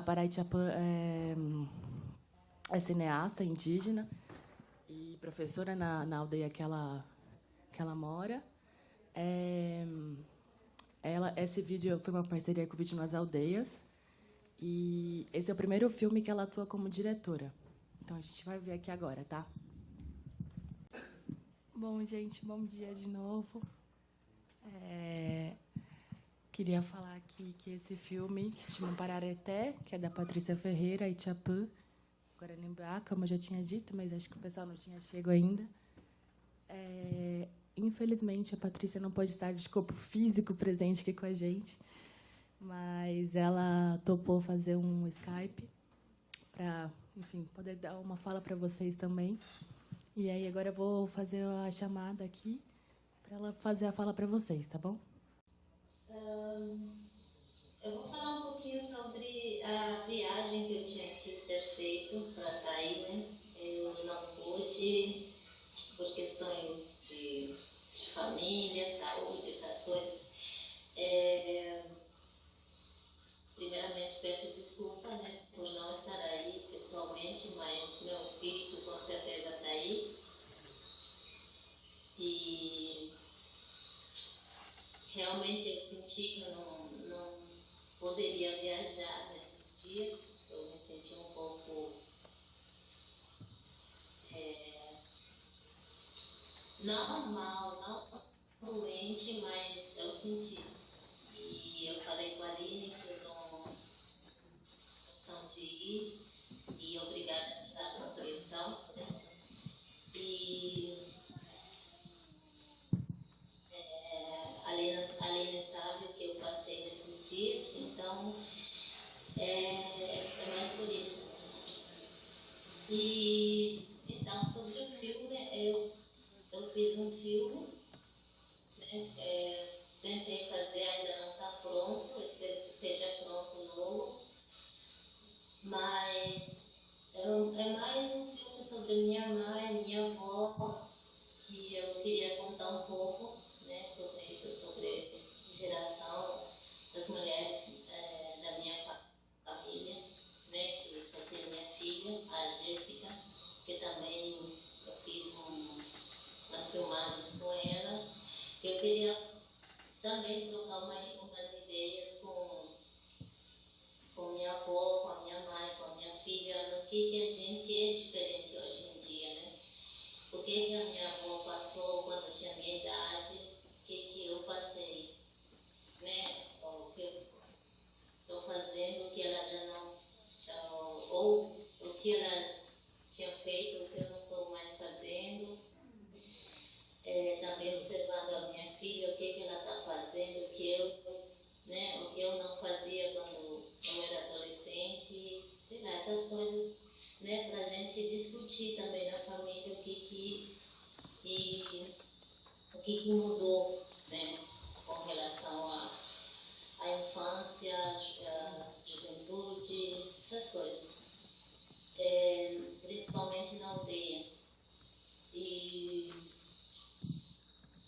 Parai Tchampan é cineasta indígena e professora na aldeia que ela mora. Esse vídeo foi uma parceria com o Vídeo nas Aldeias. E esse é o primeiro filme que ela atua como diretora. Então, a gente vai ver aqui agora, tá? Bom, gente, bom dia de novo. Queria falar aqui que esse filme chama Parareté, que é da Patrícia Ferreira e Tchampan, Guaranimbá, como eu já tinha dito, mas acho que o pessoal não tinha chego ainda. Infelizmente, a Patrícia não pode estar de corpo físico presente aqui com a gente, mas ela topou fazer um Skype para, enfim, poder dar uma fala para vocês também. E aí, agora eu vou fazer a chamada aqui para ela fazer a fala para vocês, tá bom? Eu vou falar um pouquinho sobre a viagem que eu tinha que ter feito para Taí, né? Eu não pude, por questões de família, saúde, essas coisas. Primeiramente, peço desculpa, né, por não estar aí pessoalmente, mas meu espírito com certeza está aí. E realmente eu senti que eu não poderia viajar nesses dias. Eu me senti um pouco não mal, não doente, mas eu senti. E eu falei com a Aline que eu não opção de ir e obrigada pela compreensão, né? E a Aline sabe o que eu passei nesses dias, então é mais por isso. E então, sobre o filme, eu fiz um filme, né? Tentei fazer, ainda não está pronto, espero que seja pronto logo, mas é mais um filme sobre minha mãe, minha avó, que eu queria contar um pouco, né, sobre isso, sobre geração das mulheres da minha família, né, que só tem a minha filha, a Jéssica, que também eu fiz umas filmagens com ela. Eu queria também trocar umas ideias com minha avó, com a minha mãe, com a minha filha, no que a gente é diferente hoje em dia, né? O que a minha avó passou quando eu tinha minha idade, o que eu passei, né? O que eu estou fazendo, o que ela já não, ou o que ela tinha feito, o que eu não estou mais fazendo. Também observando a minha filha, o que ela está fazendo, o que eu não fazia quando eu era adolescente, sei lá, essas coisas, né, para a gente discutir também na família o que mudou, né, com relação à infância, à juventude, essas coisas, principalmente na aldeia.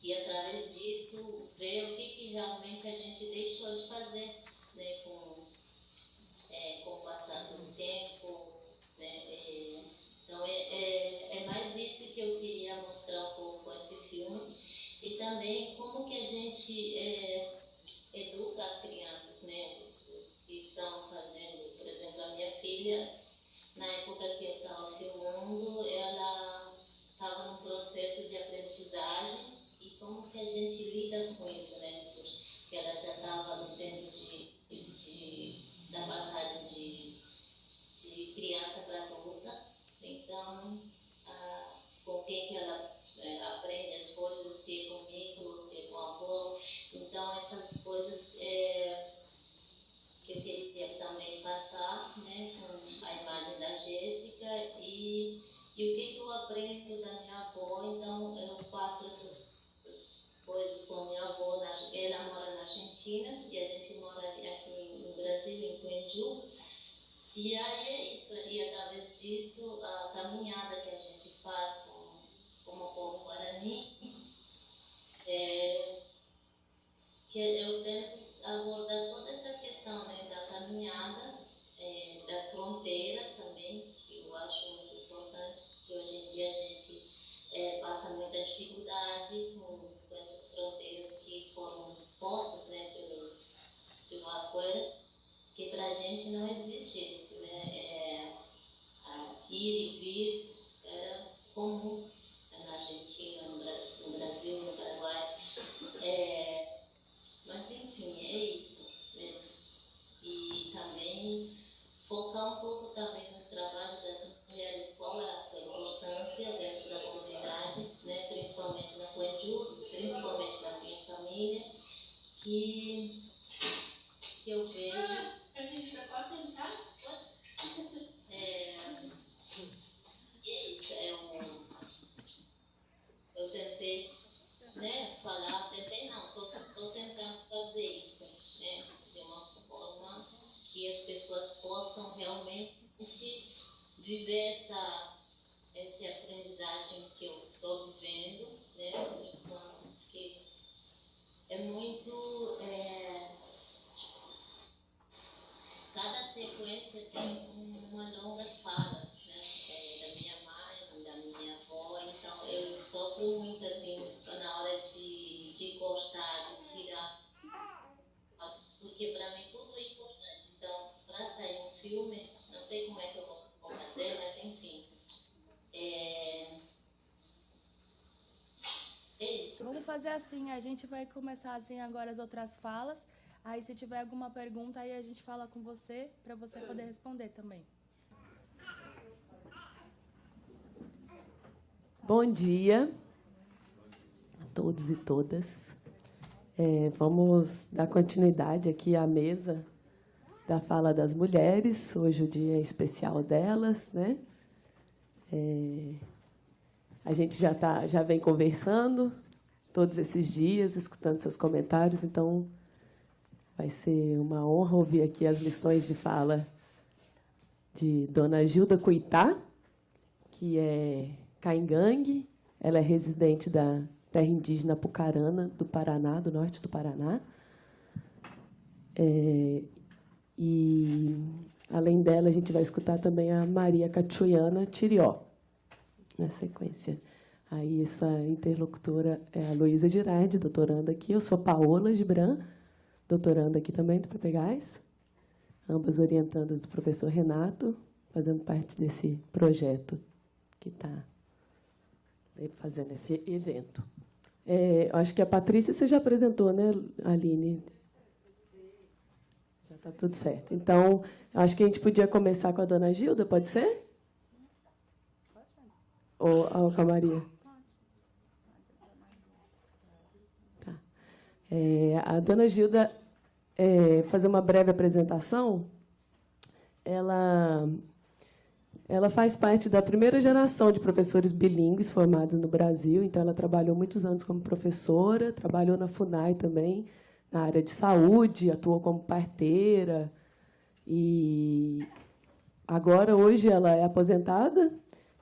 E através disso ver o que realmente a gente deixou de fazer, né, com o passar do tempo, né. Então é mais isso que eu queria mostrar um pouco com esse filme, e também como que a gente educa as crianças, né, os que estão fazendo, por exemplo, a minha filha, na época que eu estava filmando, ela estava num processo de aprendizagem, e como que a gente lida com isso, né? Porque ela já estava no tempo da passagem de criança para adulta, então com quem que ela aprende as coisas, se é comigo, se é com a avó. Então essas coisas que eu queria também passar, né, com a imagem da Jéssica, e o que eu aprendo da minha avó. Então eu faço essas coisas com a minha avó. Ela mora na Argentina e a gente mora aqui no Brasil, em Coenju. E aí é isso, e através disso a caminhada que a gente faz como povo guarani, que eu tento abordar toda essa questão, né, da caminhada existisse, né? Ir e vir era comum na Argentina, no Brasil, no Paraguai. Mas, enfim, é isso mesmo. E também focar um pouco também nos trabalhos das mulheres, qual é a sua importância dentro da comunidade, né? Principalmente na Juventude, principalmente na minha família, que eu vejo. A gente já pode sentar? Pode? Isso, eu tentei, né, falar, tentei não, estou tentando fazer isso, né, de uma forma que as pessoas possam realmente viver essa aprendizagem que eu estou vivendo, né, porque é muito, cada sequência tem umas longas falas, né, da minha mãe, da minha avó, então eu sofro muito, assim, na hora de cortar, de tirar, porque para mim tudo é importante, então, para sair um filme, não sei como é que eu vou fazer, mas enfim, é isso. Vamos fazer assim, a gente vai começar assim agora as outras falas. Aí, se tiver alguma pergunta, aí a gente fala com você, para você poder responder também. Bom dia a todos e todas. Vamos dar continuidade aqui à mesa da fala das mulheres. Hoje o dia é especial delas, né? A gente já vem conversando todos esses dias, escutando seus comentários, então vai ser uma honra ouvir aqui as lições de fala de Dona Gilda Cuitá, que é caingangue. Ela é residente da terra indígena Apucarana, do Paraná, do norte do Paraná. E, além dela, a gente vai escutar também a Maria Cachuiana Tirió, na sequência. Aí, sua interlocutora é a Luísa Girardi, doutoranda aqui. Eu sou Paola Gibran, doutoranda aqui também do PPGás, ambas orientandas do professor Renato, fazendo parte desse projeto que está fazendo esse evento. Acho que a Patrícia você já apresentou, né, Aline? Já está tudo certo. Então, acho que a gente podia começar com a Dona Gilda, pode ser? Ou com a Maria? Tá. A Dona Gilda, fazer uma breve apresentação. Ela faz parte da primeira geração de professores bilíngues formados no Brasil. Então, ela trabalhou muitos anos como professora, trabalhou na FUNAI também, na área de saúde, atuou como parteira. E agora, hoje, ela é aposentada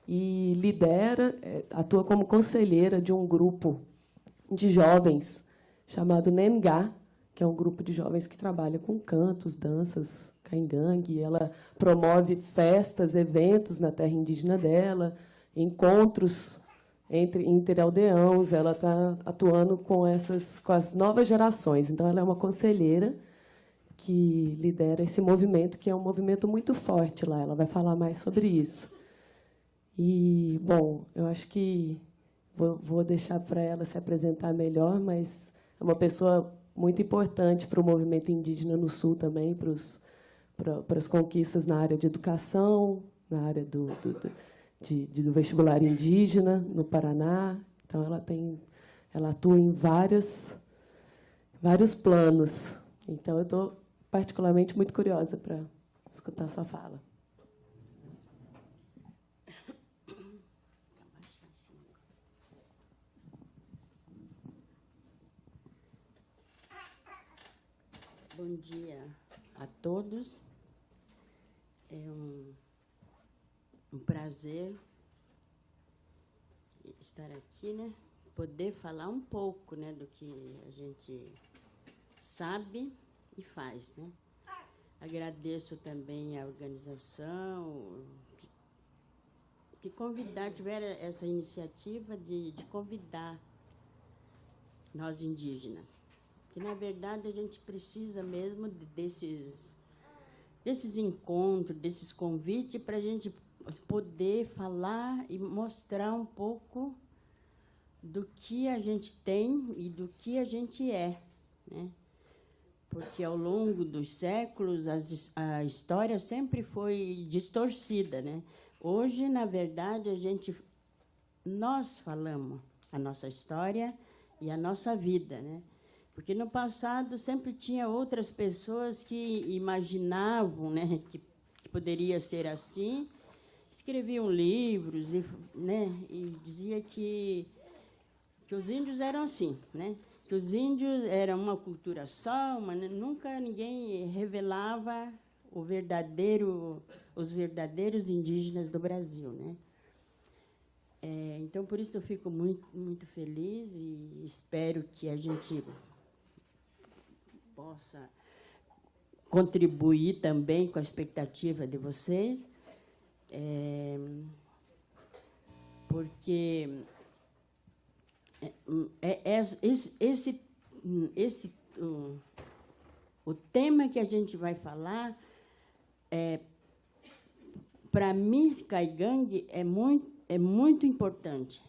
e lidera, atua como conselheira de um grupo de jovens chamado Nengá, que é um grupo de jovens que trabalha com cantos, danças, caingangue. Ela promove festas, eventos na terra indígena dela, encontros entre interaldeãos. Ela está atuando com as novas gerações. Então, ela é uma conselheira que lidera esse movimento, que é um movimento muito forte lá. Ela vai falar mais sobre isso. E, bom, eu acho que vou deixar para ela se apresentar melhor, mas é uma pessoa muito importante para o movimento indígena no Sul também, para as conquistas na área de educação, na área do vestibular indígena no Paraná. Então, ela atua em vários planos. Então, eu estou particularmente muito curiosa para escutar a sua fala. Bom dia a todos. É um prazer estar aqui, né? Poder falar um pouco, né, do que a gente sabe e faz, né? Agradeço também a organização que tiveram essa iniciativa de convidar nós indígenas. Que, na verdade, a gente precisa mesmo desses encontros, desses convites, para a gente poder falar e mostrar um pouco do que a gente tem e do que a gente é, né? Porque, ao longo dos séculos, a história sempre foi distorcida, né? Hoje, na verdade, nós falamos a nossa história e a nossa vida, né? Porque, no passado, sempre tinha outras pessoas que imaginavam, né, que poderia ser assim, escreviam livros, né, e dizia que os índios eram assim, né? Que os índios eram uma cultura só, mas nunca ninguém revelava os verdadeiros indígenas do Brasil, né? Então, por isso, eu fico muito, muito feliz e espero que a gente possa contribuir também com a expectativa de vocês, porque o tema que a gente vai falar, para mim, Skygang é muito importante.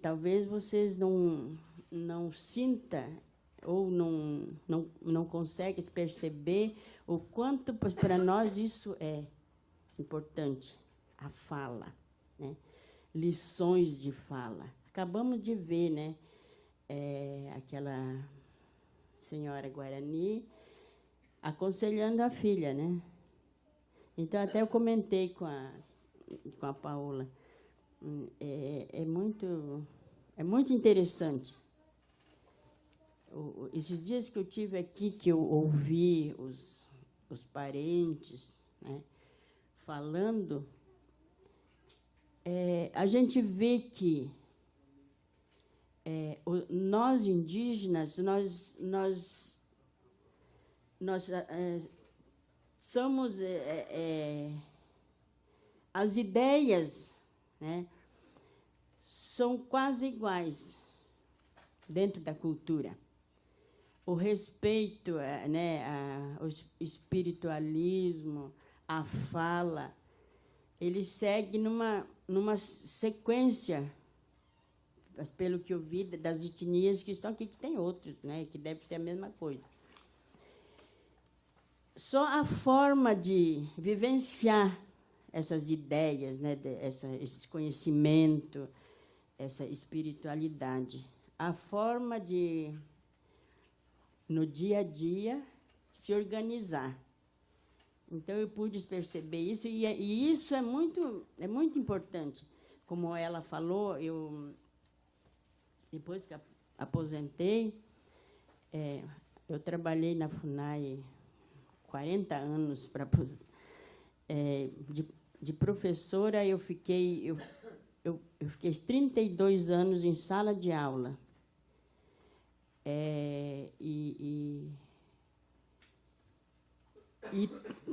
Talvez vocês não sintam ou não conseguem perceber o quanto para nós isso é importante, a fala, né? Lições de fala. Acabamos de ver, né, aquela senhora Guarani aconselhando a filha, né? Então, até eu comentei com a Paola. É muito interessante. Esses dias que eu tive aqui, que eu ouvi os parentes, né, falando, a gente vê que nós, indígenas, nós somos... as ideias, né, são quase iguais dentro da cultura. O respeito, né, o espiritualismo, a fala, ele segue numa sequência, pelo que eu vi, das etnias que estão aqui, que tem outros, né, que deve ser a mesma coisa. Só a forma de vivenciar essas ideias, né, esse conhecimento, essa espiritualidade, a forma de, no dia a dia, se organizar. Então, eu pude perceber isso, e isso é muito importante. Como ela falou, depois que aposentei, eu trabalhei na FUNAI 40 anos para de professora. Eu fiquei 32 anos em sala de aula. E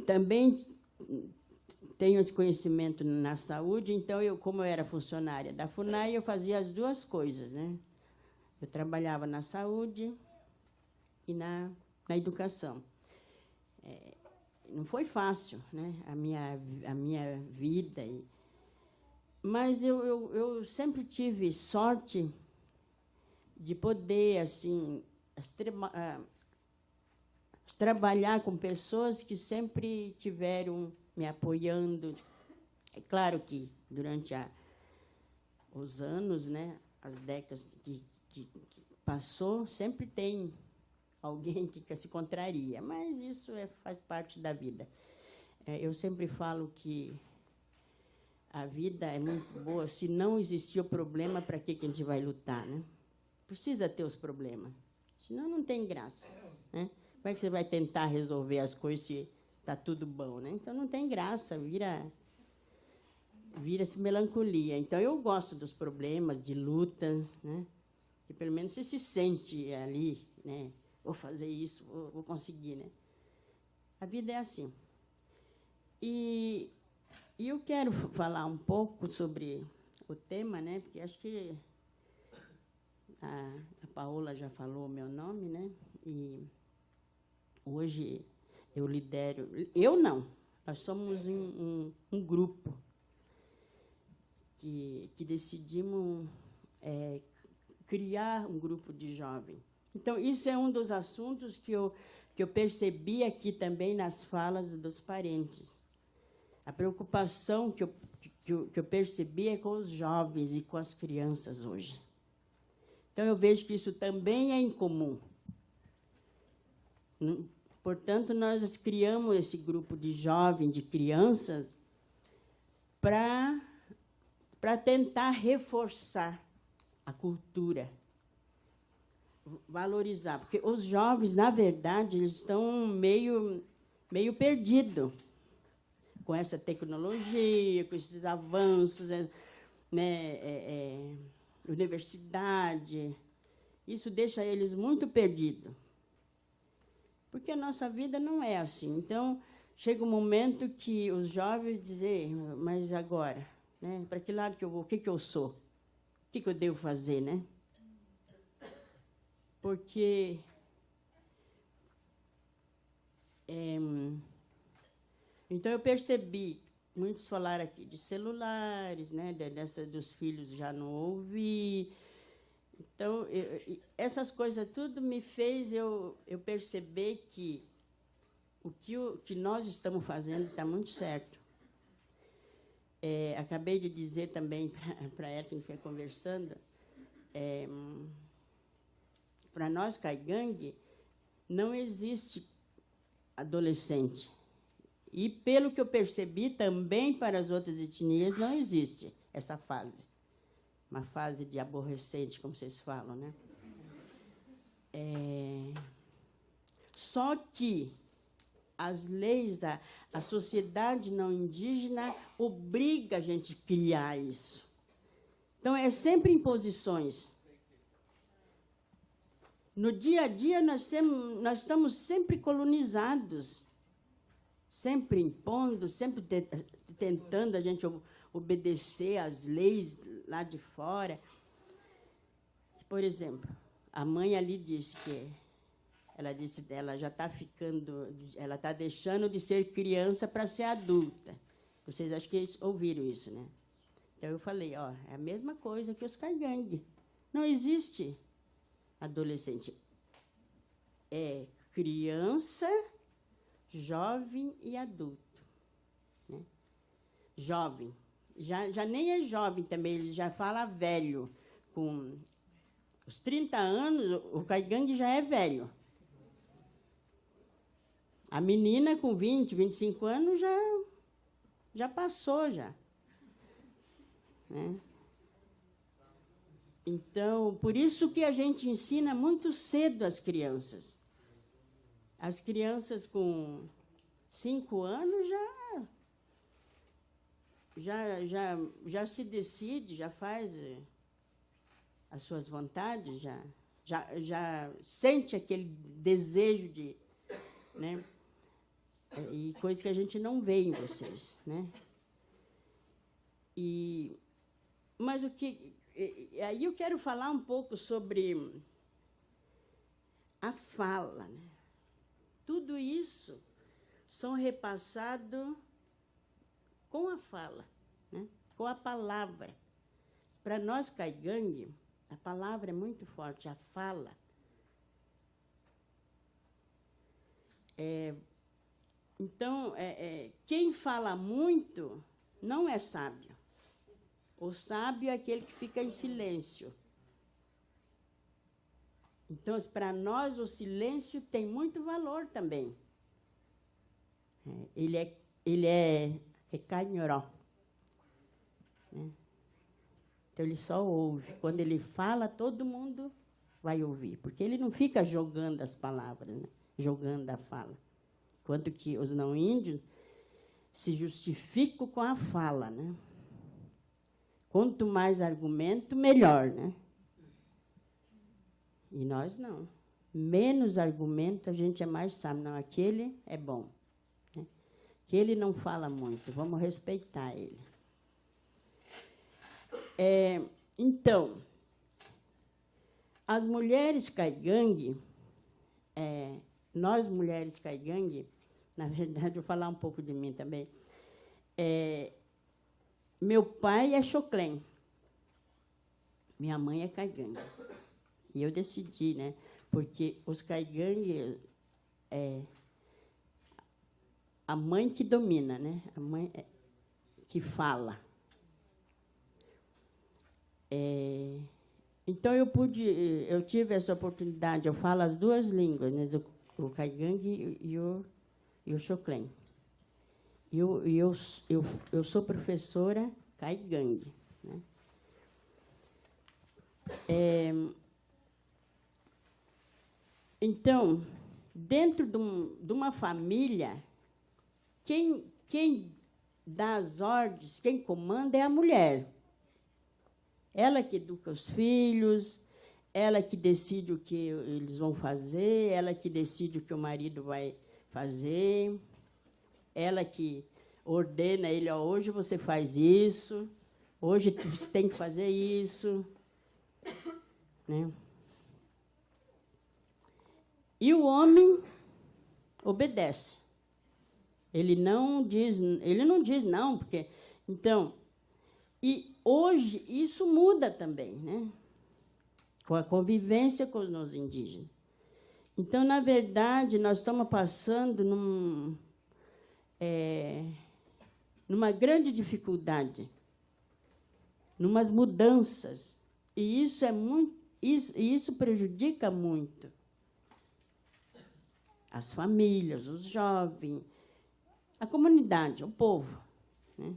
também tenho esse conhecimento na saúde. Então, como eu era funcionária da FUNAI, eu fazia as duas coisas, né? Eu trabalhava na saúde e na educação. Não foi fácil, né, a minha vida, mas eu sempre tive sorte de poder, assim, trabalhar com pessoas que sempre tiveram me apoiando. É claro que durante os anos, né, as décadas que passou, sempre tem alguém que se contraria, mas isso faz parte da vida. Eu sempre falo que a vida é muito boa. Se não existir o problema, para que a gente vai lutar, né? Precisa ter os problemas, senão não tem graça, né? Como é que você vai tentar resolver as coisas se está tudo bom, né? Então, não tem graça, vira-se melancolia. Então, eu gosto dos problemas, de lutas, né? Que pelo menos você se sente ali, né? Vou fazer isso, vou conseguir, né? A vida é assim. E eu quero falar um pouco sobre o tema, né? Porque acho que a Paola já falou o meu nome, né? E Hoje eu lidero... Eu não. Nós somos um grupo que decidimos criar um grupo de jovens. Então, isso é um dos assuntos que eu percebi aqui também nas falas dos parentes. A preocupação que eu percebi é com os jovens e com as crianças hoje. Então, eu vejo que isso também é incomum. Portanto, nós criamos esse grupo de jovens, de crianças, para tentar reforçar a cultura, valorizar. Porque os jovens, na verdade, eles estão meio perdidos com essa tecnologia, com esses avanços, né, universidade. Isso deixa eles muito perdidos. Porque a nossa vida não é assim. Então, chega um momento que os jovens dizem, mas agora, né, para que lado que eu vou? O que eu sou? O que eu devo fazer, né? Porque então eu percebi, muitos falaram aqui de celulares, né, dos filhos já não ouvi. Então, essas coisas tudo me fez eu perceber que o que nós estamos fazendo está muito certo. Acabei de dizer também para ela, que a gente foi conversando, para nós, Caigangue, não existe adolescente. E, pelo que eu percebi, também para as outras etnias não existe essa fase. Uma fase de aborrecente, como vocês falam, né? Só que as leis, a sociedade não indígena obriga a gente a criar isso. Então, é sempre imposições. No dia a dia, nós estamos sempre colonizados, sempre impondo, sempre tentando a gente obedecer às leis lá de fora. Por exemplo, a mãe ali disse que ela já está ela está deixando de ser criança para ser adulta. Vocês acho que ouviram isso, né? Então eu falei, é a mesma coisa que os Caigangue. Não existe adolescente. É criança, jovem e adulto, né? Jovem. Já nem é jovem também, ele já fala velho. Com os 30 anos, o Caigangue já é velho. A menina com 20, 25 anos já passou, já. Né? Então, por isso que a gente ensina muito cedo as crianças. As crianças com 5 anos já se decide, já faz as suas vontades, já sente aquele desejo de... Né? E coisa que a gente não vê em vocês, né? Mas aí eu quero falar um pouco sobre a fala, né? Tudo isso são repassados com a fala, né? Com a palavra. Para nós, Caigangue, a palavra é muito forte, a fala. Então, quem fala muito não é sábio. O sábio é aquele que fica em silêncio. Então, para nós, o silêncio tem muito valor também. Ele é canhoró. Né? Então, ele só ouve. Quando ele fala, todo mundo vai ouvir, porque ele não fica jogando as palavras, né? Jogando a fala. Enquanto que os não índios se justificam com a fala, né? Quanto mais argumento, melhor, né? E nós não. Menos argumento, a gente é mais sábio. Não, aquele é bom. Né? Aquele não fala muito, vamos respeitar ele. Então, as mulheres Caigangue, nós, mulheres caigangue, na verdade, vou falar um pouco de mim também. Meu pai é choclen, minha mãe é caigangue. E eu decidi, né? Porque os caigangue a mãe que domina, né? A mãe que fala. Então, eu tive essa oportunidade, eu falo as duas línguas, né? O caigangue e o choclen. Eu sou professora caigangue, né? Então, dentro de uma família, quem dá as ordens, quem comanda é a mulher. Ela que educa os filhos, ela que decide o que eles vão fazer, ela que decide o que o marido vai fazer, ela que ordena ele, ó, hoje você faz isso, hoje você tem que fazer isso, né? E o homem obedece. Ele não diz não, porque... Então, e hoje isso muda também, né? Com a convivência com os indígenas. Então, na verdade, nós estamos passando numa grande dificuldade, numas mudanças, e isso prejudica muito as famílias, os jovens, a comunidade, o povo, né?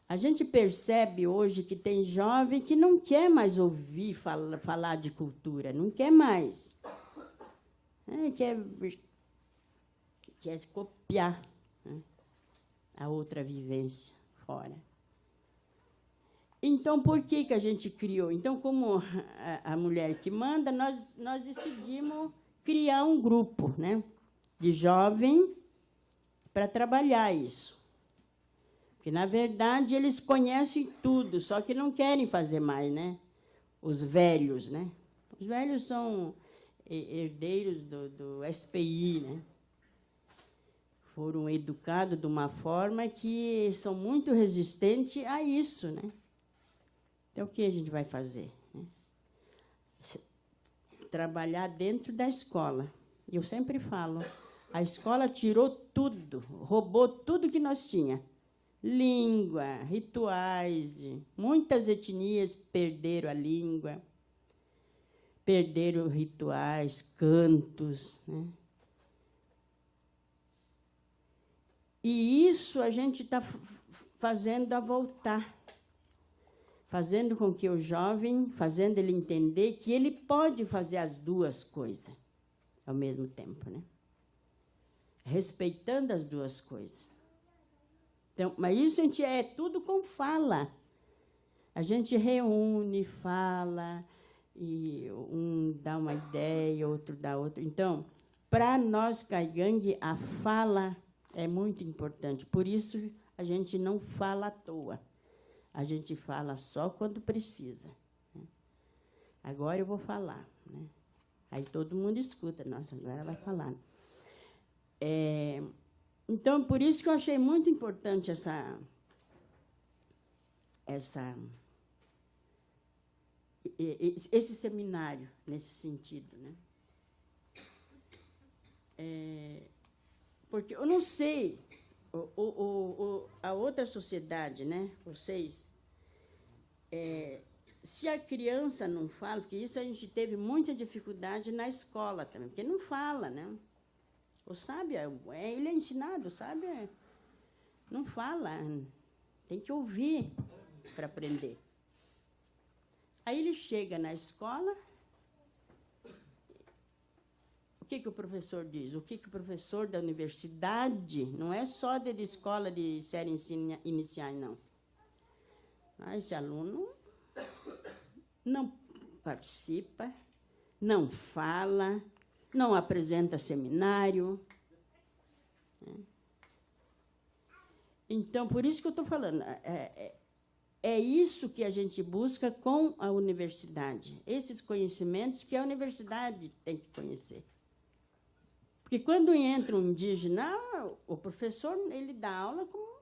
A gente percebe hoje que tem jovem que não quer mais ouvir falar de cultura, não quer mais. Quer se copiar, né, a outra vivência fora. Então, por que a gente criou? Então, como a mulher que manda, nós decidimos criar um grupo, né, de jovem para trabalhar isso. Porque, na verdade, eles conhecem tudo, só que não querem fazer mais, né? Os velhos, né? Os velhos são herdeiros do SPI, né? Foram educados de uma forma que são muito resistentes a isso, né? Então, o que a gente vai fazer, né? Trabalhar dentro da escola. Eu sempre falo, a escola tirou tudo, roubou tudo que nós tínhamos. Língua, rituais, muitas etnias perderam a língua, perderam rituais, cantos, né? E isso a gente está fazendo a voltar, fazendo com que o jovem, fazendo ele entender que ele pode fazer as duas coisas ao mesmo tempo, né? Respeitando as duas coisas. Então, mas isso a gente tudo com fala. A gente reúne, fala, e um dá uma ideia, outro dá outra. Então, para nós, caigangue, a fala é muito importante. Por isso, a gente não fala à toa. A gente fala só quando precisa, né? Agora eu vou falar, né? Aí todo mundo escuta. Nossa, agora vai falar. Então, por isso que eu achei muito importante esse seminário, nesse sentido, né? Porque eu não sei, a outra sociedade, né? Vocês, se a criança não fala, porque isso a gente teve muita dificuldade na escola também, porque não fala, né? Ou sabe, ele é ensinado, sabe? Não fala, tem que ouvir para aprender. Aí ele chega na escola, o que o professor diz? O que o professor da universidade, não é só da escola de séries iniciais, não. Esse aluno não participa, não fala, não apresenta seminário. Então, por isso que eu estou falando, é isso que a gente busca com a universidade, esses conhecimentos que a universidade tem que conhecer. Porque quando entra um indígena, o professor ele dá aula como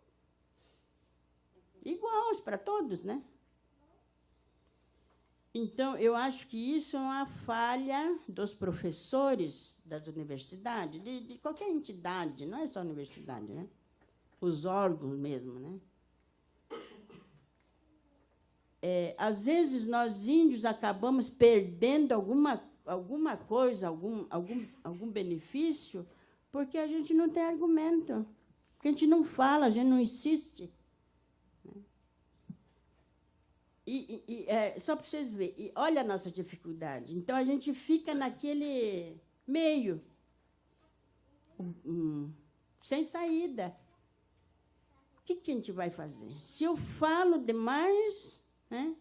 iguais para todos, né? Então, eu acho que isso é uma falha dos professores das universidades, de qualquer entidade, não é só universidade, né? Os órgãos mesmo, né? Às vezes, nós índios acabamos perdendo alguma coisa, algum benefício, porque a gente não tem argumento, porque a gente não fala, a gente não insiste. Só para vocês verem, olha a nossa dificuldade. Então, a gente fica naquele meio, sem saída. O que a gente vai fazer? Se eu falo demais, né,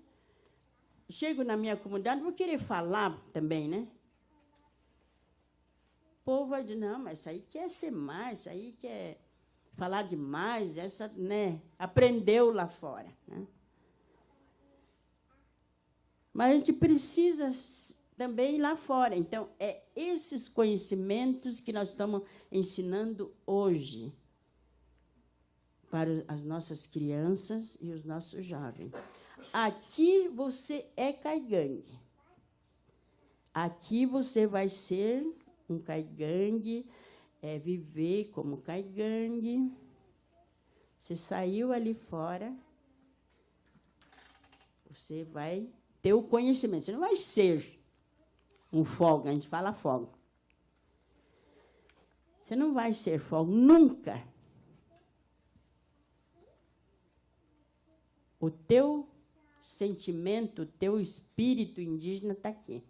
chego na minha comunidade, vou querer falar também, né? O povo vai dizer, não, mas isso aí quer ser mais, isso aí quer falar demais, essa, né, aprendeu lá fora, né? Mas a gente precisa também ir lá fora. Então, esses conhecimentos que nós estamos ensinando hoje para as nossas crianças e os nossos jovens. Aqui você é caigangue. Aqui você vai ser um caigangue, viver como caigangue. Você saiu ali fora, você vai ter o conhecimento. Você não vai ser um fogo, a gente fala fogo. Você não vai ser fogo, nunca. O teu sentimento, o teu espírito indígena está aqui.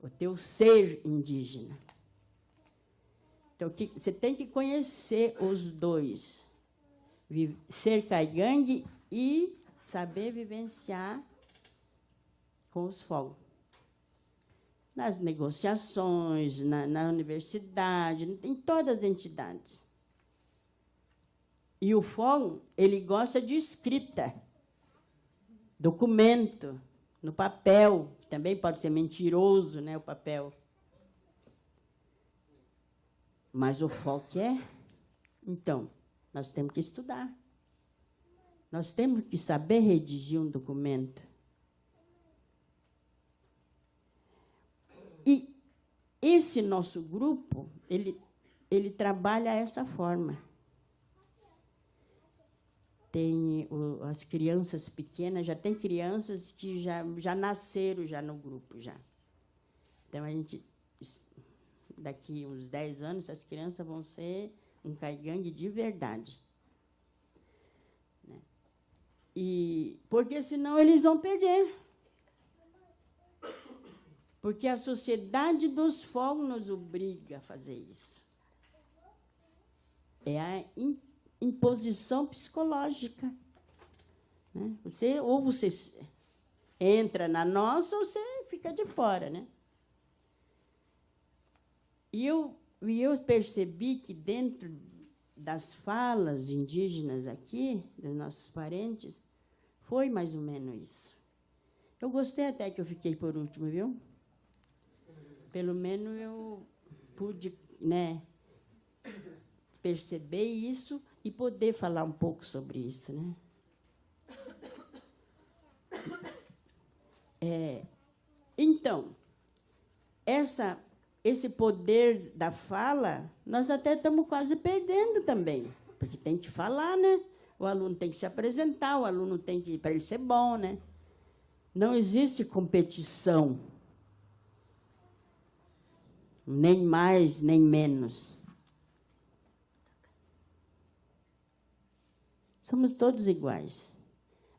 O teu ser indígena. Então, você tem que conhecer os dois. Ser caigangue e saber vivenciar com os fogos. Nas negociações, na universidade, em todas as entidades. E o fogo, ele gosta de escrita, documento, no papel, que também pode ser mentiroso, né, o papel. Mas o fogo quer. Então, nós temos que estudar. Nós temos que saber redigir um documento. E esse nosso grupo, ele trabalha dessa forma. Tem as crianças pequenas, já tem crianças que já nasceram já no grupo. Já. Então, a gente, daqui uns 10 anos, as crianças vão ser um caigangue de verdade. Né? Porque, senão, eles vão perder. Porque a sociedade dos fogos nos obriga a fazer isso. É a imposição psicológica. Né? Ou você entra na nossa, ou você fica de fora. Né? E eu percebi que, dentro das falas indígenas aqui, dos nossos parentes, foi mais ou menos isso. Eu gostei até que eu fiquei por último, viu? Pelo menos eu pude, né, perceber isso e poder falar um pouco sobre isso. Né? Então, esse poder da fala, nós até estamos quase perdendo também, porque tem que falar, né? O aluno tem que se apresentar, o aluno tem que, para ele ser bom, né? Não existe competição. Nem mais, nem menos. Somos todos iguais.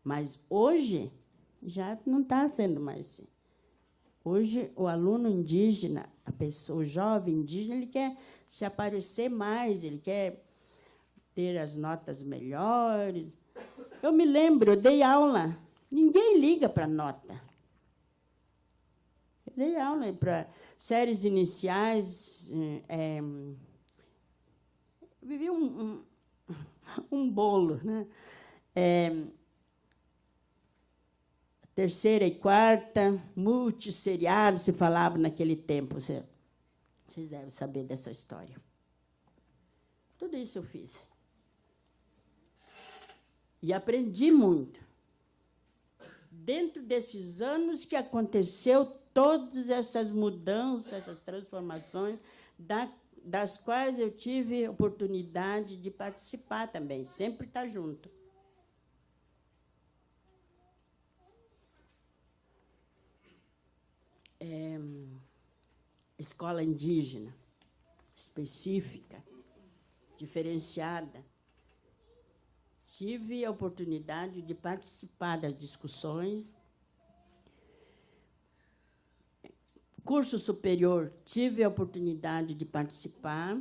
Mas hoje já não está sendo mais assim. Hoje, o aluno indígena, o jovem indígena, ele quer se aparecer mais, ele quer ter as notas melhores. Eu me lembro, eu dei aula. Ninguém liga para nota. Eu dei aula para séries iniciais, vivi um bolo, né? Terceira e quarta, multisseriado, se falava naquele tempo, certo? Vocês devem saber dessa história. Tudo isso eu fiz. E aprendi muito. Dentro desses anos que aconteceu todas essas mudanças, essas transformações, das quais eu tive oportunidade de participar também, sempre estar junto. Escola indígena, específica, diferenciada. Tive a oportunidade de participar das discussões. Curso superior, tive a oportunidade de participar.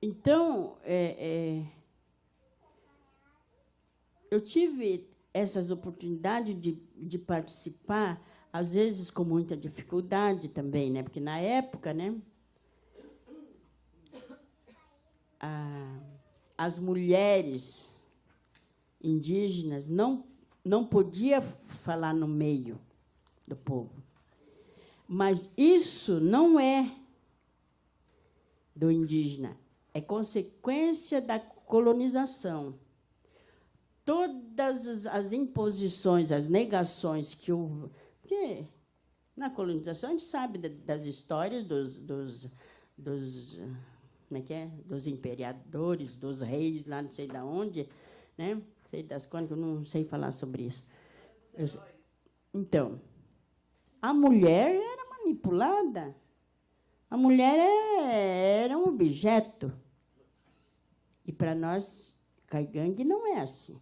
Então, eu tive essas oportunidades de participar, às vezes com muita dificuldade também, né? Porque, na época, né, as mulheres indígenas não podiam falar no meio do povo. Mas isso não é do indígena, é consequência da colonização. Todas as imposições, as negações que houve... Porque na colonização a gente sabe das histórias dos como é que é? Dos imperadores, dos reis, lá não sei de onde, né? Sei das quantas, eu não sei falar sobre isso. Então, a mulher era manipulada. A mulher era um objeto. E, para nós, caigangue não é assim.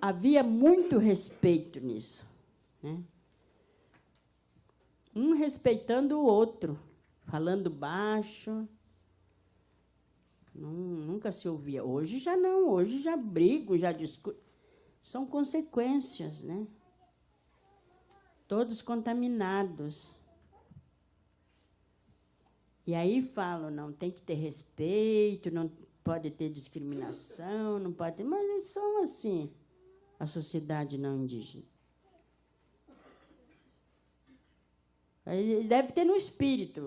Havia muito respeito nisso, né? Um respeitando o outro, falando baixo. Nunca se ouvia. Hoje já não, hoje já brigo, já discuto. São consequências, né? Todos contaminados. E aí falam, não, tem que ter respeito, não pode ter discriminação, não pode ter... Mas eles são assim, a sociedade não indígena. Eles devem ter no espírito,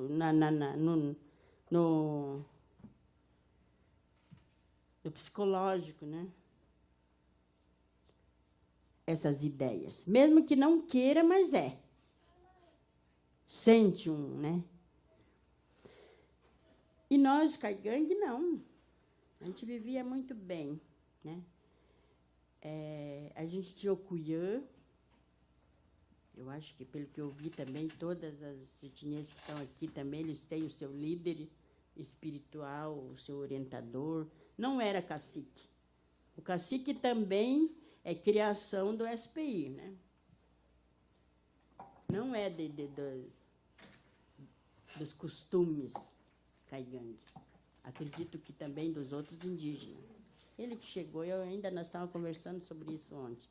no psicológico, né? Essas ideias. Mesmo que não queira, mas é. Sente né? E nós, caigangue, não. A gente vivia muito bem, né? A gente tinha o cuiã. Eu acho que, pelo que eu vi também, todas as etnias que estão aqui também, eles têm o seu líder espiritual, o seu orientador. Não era cacique. O cacique também é criação do SPI, né? Não é dos costumes caigangue. Acredito que também dos outros indígenas. Ele que chegou, nós estávamos conversando sobre isso ontem.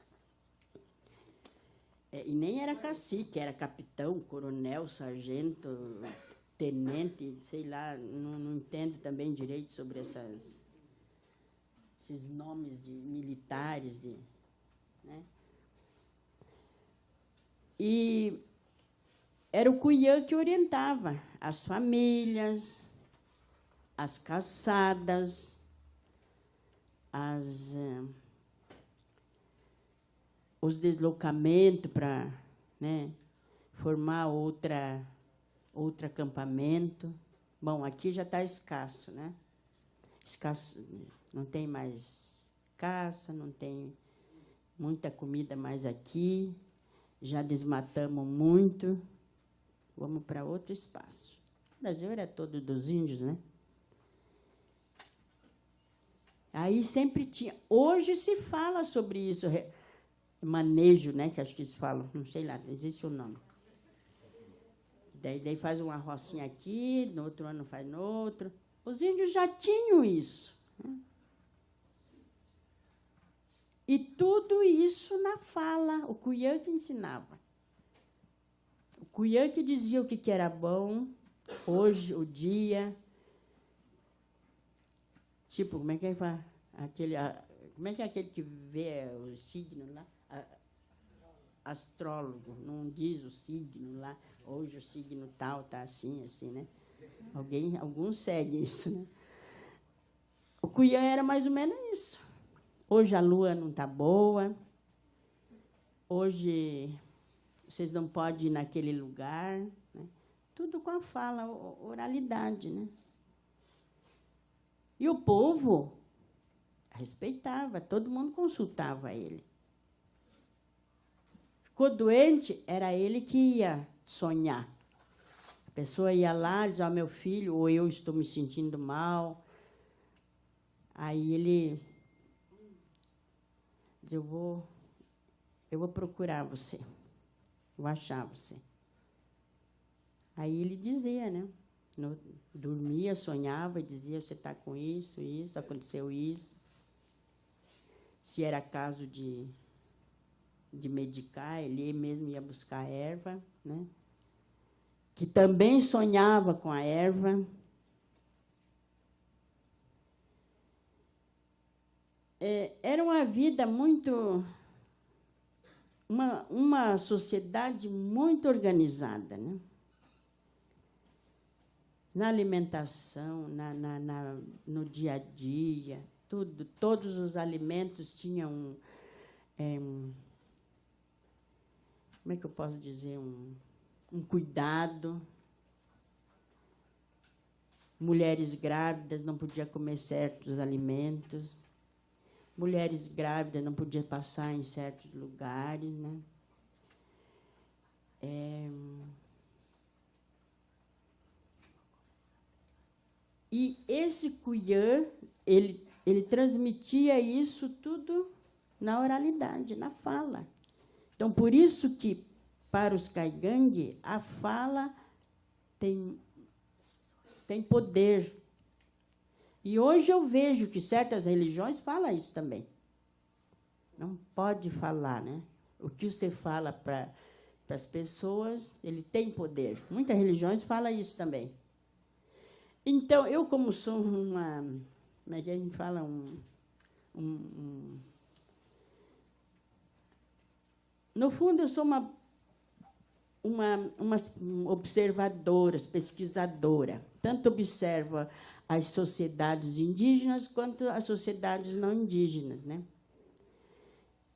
E nem era cacique, era capitão, coronel, sargento, tenente, sei lá, não entendo também direito sobre esses nomes de militares, né? E era o cuiã que orientava as famílias, as caçadas, os deslocamentos para, né, formar outro acampamento. Bom, aqui já está escasso, né? Escasso, não tem mais caça, não tem muita comida mais aqui, já desmatamos muito, vamos para outro espaço. O Brasil era todo dos índios, né? Aí sempre tinha... Hoje se fala sobre isso, manejo, né, que acho que eles falam, não sei lá, existe o nome. Daí faz uma rocinha aqui, no outro ano faz no outro. Os índios já tinham isso, né? E tudo isso na fala, o cuiã que ensinava. O cuiã que dizia o que era bom, hoje, o dia. Tipo, como é que fala? Como é que é aquele que vê o signo lá? Astrólogo, não diz o signo lá, hoje o signo tal está assim, assim, né? Alguns seguem isso, né? O Cuiã era mais ou menos isso. Hoje a lua não está boa, hoje vocês não podem ir naquele lugar, né? Tudo com a fala, oralidade, né? E o povo respeitava, todo mundo consultava ele. Ficou doente, era ele que ia sonhar. A pessoa ia lá, dizia, meu filho, ou eu estou me sentindo mal. Aí ele dizia, eu vou procurar você, vou achar você. Aí ele dizia, né? Dormia, sonhava, dizia, você está com isso, aconteceu isso. Se era caso de medicar, ele mesmo ia buscar a erva, né? Que também sonhava com a erva. Era uma vida muito... Uma sociedade muito organizada, né? Na alimentação, no dia a dia, tudo, todos os alimentos tinham como é que eu posso dizer, um cuidado. Mulheres grávidas não podiam comer certos alimentos. Mulheres grávidas não podiam passar em certos lugares, né? E esse Cuiã, ele transmitia isso tudo na oralidade, na fala. Então, por isso que, para os Caigangue, a fala tem poder. E hoje eu vejo que certas religiões falam isso também. Não pode falar, né? O que você fala para as pessoas, ele tem poder. Muitas religiões falam isso também. Então, eu, como sou uma... Como é que a gente fala? No fundo, eu sou uma observadora, pesquisadora. Tanto observo as sociedades indígenas quanto as sociedades não indígenas, né?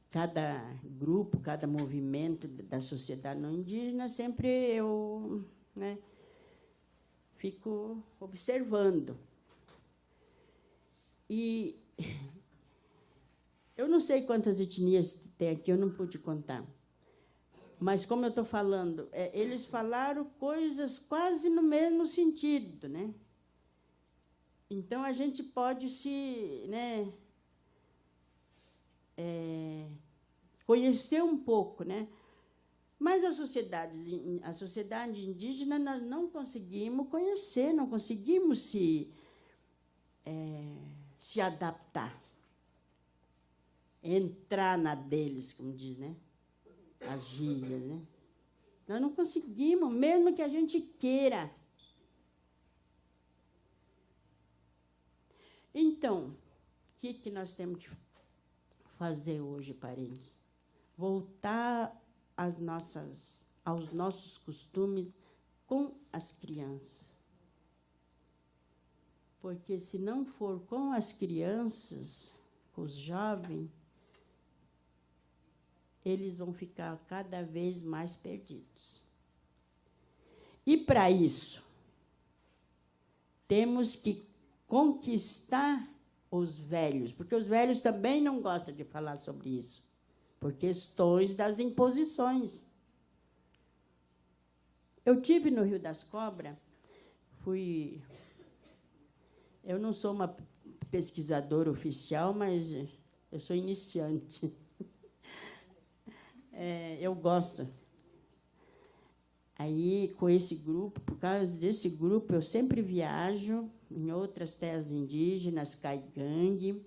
Cada grupo, cada movimento da sociedade não indígena, sempre eu, né, fico observando. E eu não sei quantas etnias tem aqui, eu não pude contar. Mas, como eu estou falando, eles falaram coisas quase no mesmo sentido, né? Então, a gente pode se, né, conhecer um pouco, né? Mas a sociedade indígena nós não conseguimos conhecer, não conseguimos se adaptar, entrar na deles, como diz, né? As gírias, né? Nós não conseguimos, mesmo que a gente queira. Então, o que nós temos que fazer hoje, parentes? Voltar aos nossos costumes com as crianças. Porque, se não for com as crianças, com os jovens, eles vão ficar cada vez mais perdidos. E, para isso, temos que conquistar os velhos, porque os velhos também não gostam de falar sobre isso, por questões das imposições. Eu tive no Rio das Cobras, eu não sou uma pesquisadora oficial, mas eu sou iniciante. Eu gosto. Aí, com esse grupo, por causa desse grupo, eu sempre viajo em outras terras indígenas, Caigangue.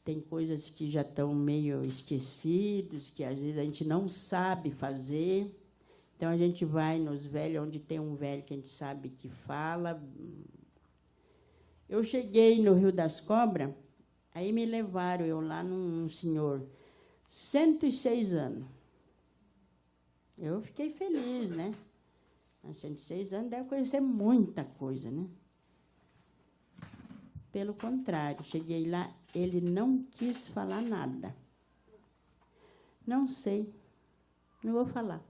Tem coisas que já estão meio esquecidas, que às vezes a gente não sabe fazer. Então, a gente vai nos velhos, onde tem um velho que a gente sabe que fala. Eu cheguei no Rio das Cobras, aí me levaram eu lá num senhor, 106 anos. Eu fiquei feliz, né? 106 anos deve conhecer muita coisa, né? Pelo contrário, cheguei lá, ele não quis falar nada. Não sei, não vou falar.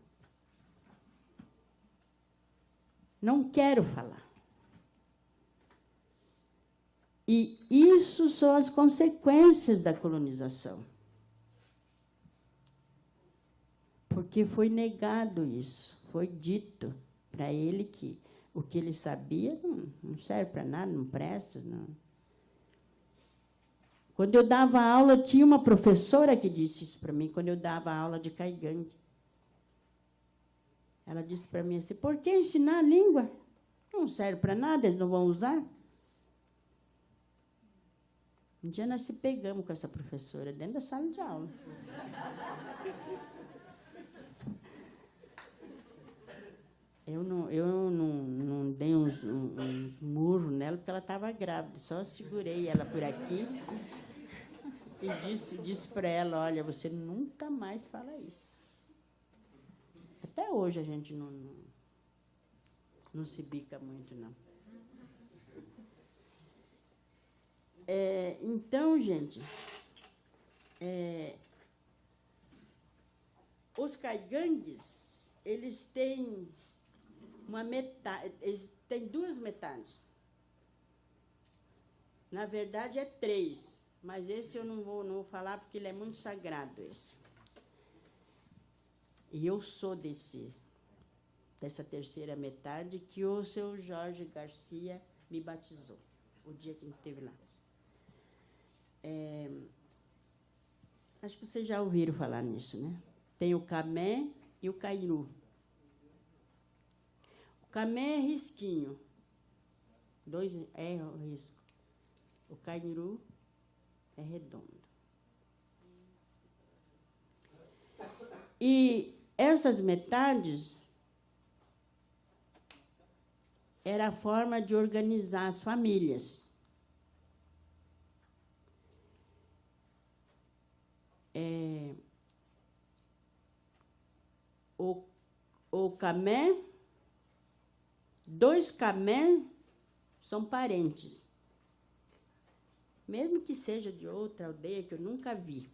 Não quero falar. E isso são as consequências da colonização. Porque foi negado isso, foi dito para ele que o que ele sabia não serve para nada, não presta. Não. Quando eu dava aula, tinha uma professora que disse isso para mim, quando eu dava aula de caigangue. Ela disse para mim assim, por que ensinar a língua? Não serve para nada, eles não vão usar. Um dia nós se pegamos com essa professora dentro da sala de aula. Eu não dei um murro nela, porque ela estava grávida. Só segurei ela por aqui e disse para ela, olha, você nunca mais fala isso. Até hoje a gente não se bica muito, não. Então, gente, os caigangues, eles têm uma metade, eles têm duas metades. Na verdade, é 3, mas esse eu não vou falar porque ele é muito sagrado, esse. E eu sou dessa terceira metade que o seu Jorge Garcia me batizou, o dia que a gente esteve lá. Acho que vocês já ouviram falar nisso, né? Tem o camé e o cairu. O camé é risquinho. 2 é o risco. O cairu é redondo. E essas metades era a forma de organizar as famílias. O camé, 2 camé são parentes. Mesmo que seja de outra aldeia que eu nunca vi.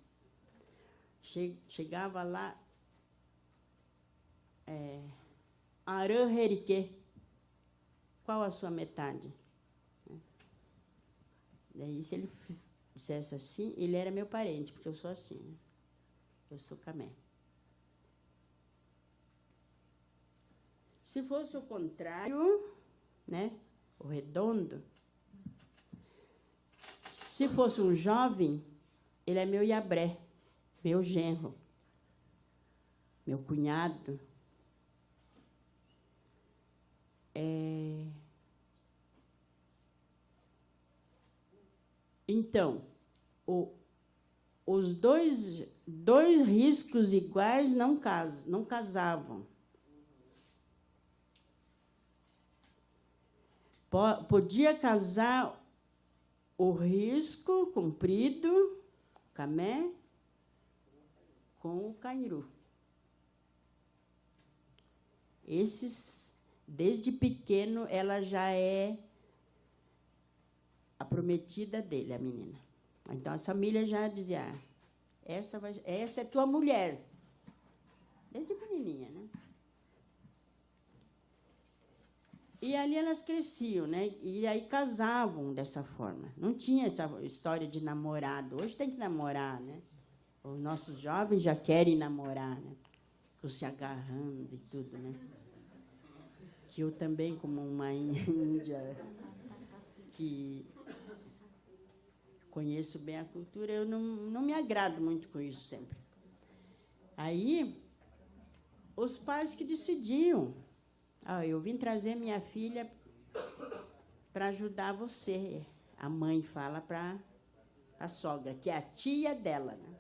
Chegava lá, Arã Heriquê, qual a sua metade? Daí, se ele dissesse assim, ele era meu parente, porque eu sou assim, né? Eu sou camé. Se fosse o contrário, né, o redondo, se fosse um jovem, ele é meu iabré, meu genro, meu cunhado. Então, os dois riscos iguais não casavam. Podia casar o risco comprido, camé, com o cairu. Esses, desde pequeno, ela já é a prometida dele, a menina. Então, as famílias já diziam, essa é tua mulher. Desde pequenininha, né? E ali elas cresciam, né? E aí casavam dessa forma. Não tinha essa história de namorado. Hoje tem que namorar, né? Os nossos jovens já querem namorar, né? Ficam se agarrando e tudo, né? Que eu também, como uma índia que conheço bem a cultura, eu não me agrado muito com isso sempre. Aí, os pais que decidiam. Eu vim trazer minha filha para ajudar você. A mãe fala para a sogra, que é a tia dela, né?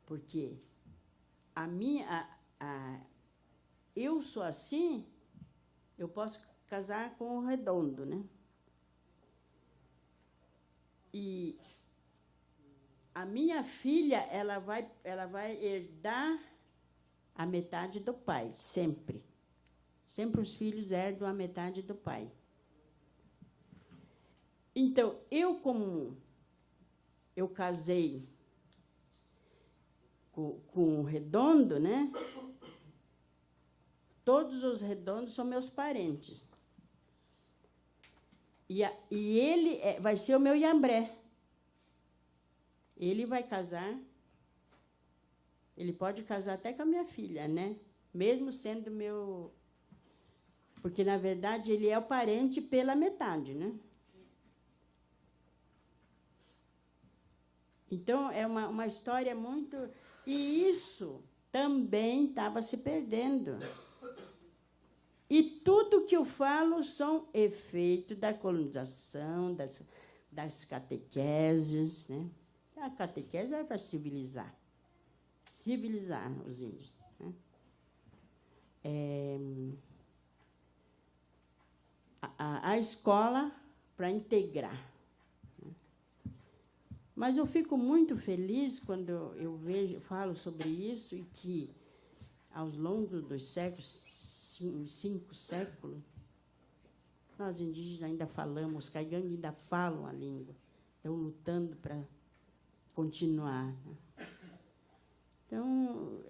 Porque eu sou assim, eu posso casar com o redondo, né? E a minha filha, ela vai herdar a metade do pai, sempre. Sempre os filhos herdam a metade do pai. Então, como eu casei com o Redondo, né? Todos os Redondos são meus parentes. E ele vai ser o meu Iambré. Ele vai casar. Ele pode casar até com a minha filha, né? Mesmo sendo meu... Porque, na verdade, ele é o parente pela metade, né? Então, é uma história muito... E isso também estava se perdendo. E tudo que eu falo são efeitos da colonização, das catequeses, né? A catequese é para civilizar os índios, né? A escola para integrar. Né? Mas eu fico muito feliz quando eu falo sobre isso e que, aos longos dos séculos, 5 séculos, nós indígenas ainda falamos, os caigangues ainda falam a língua, estão lutando para continuar. Né? Então,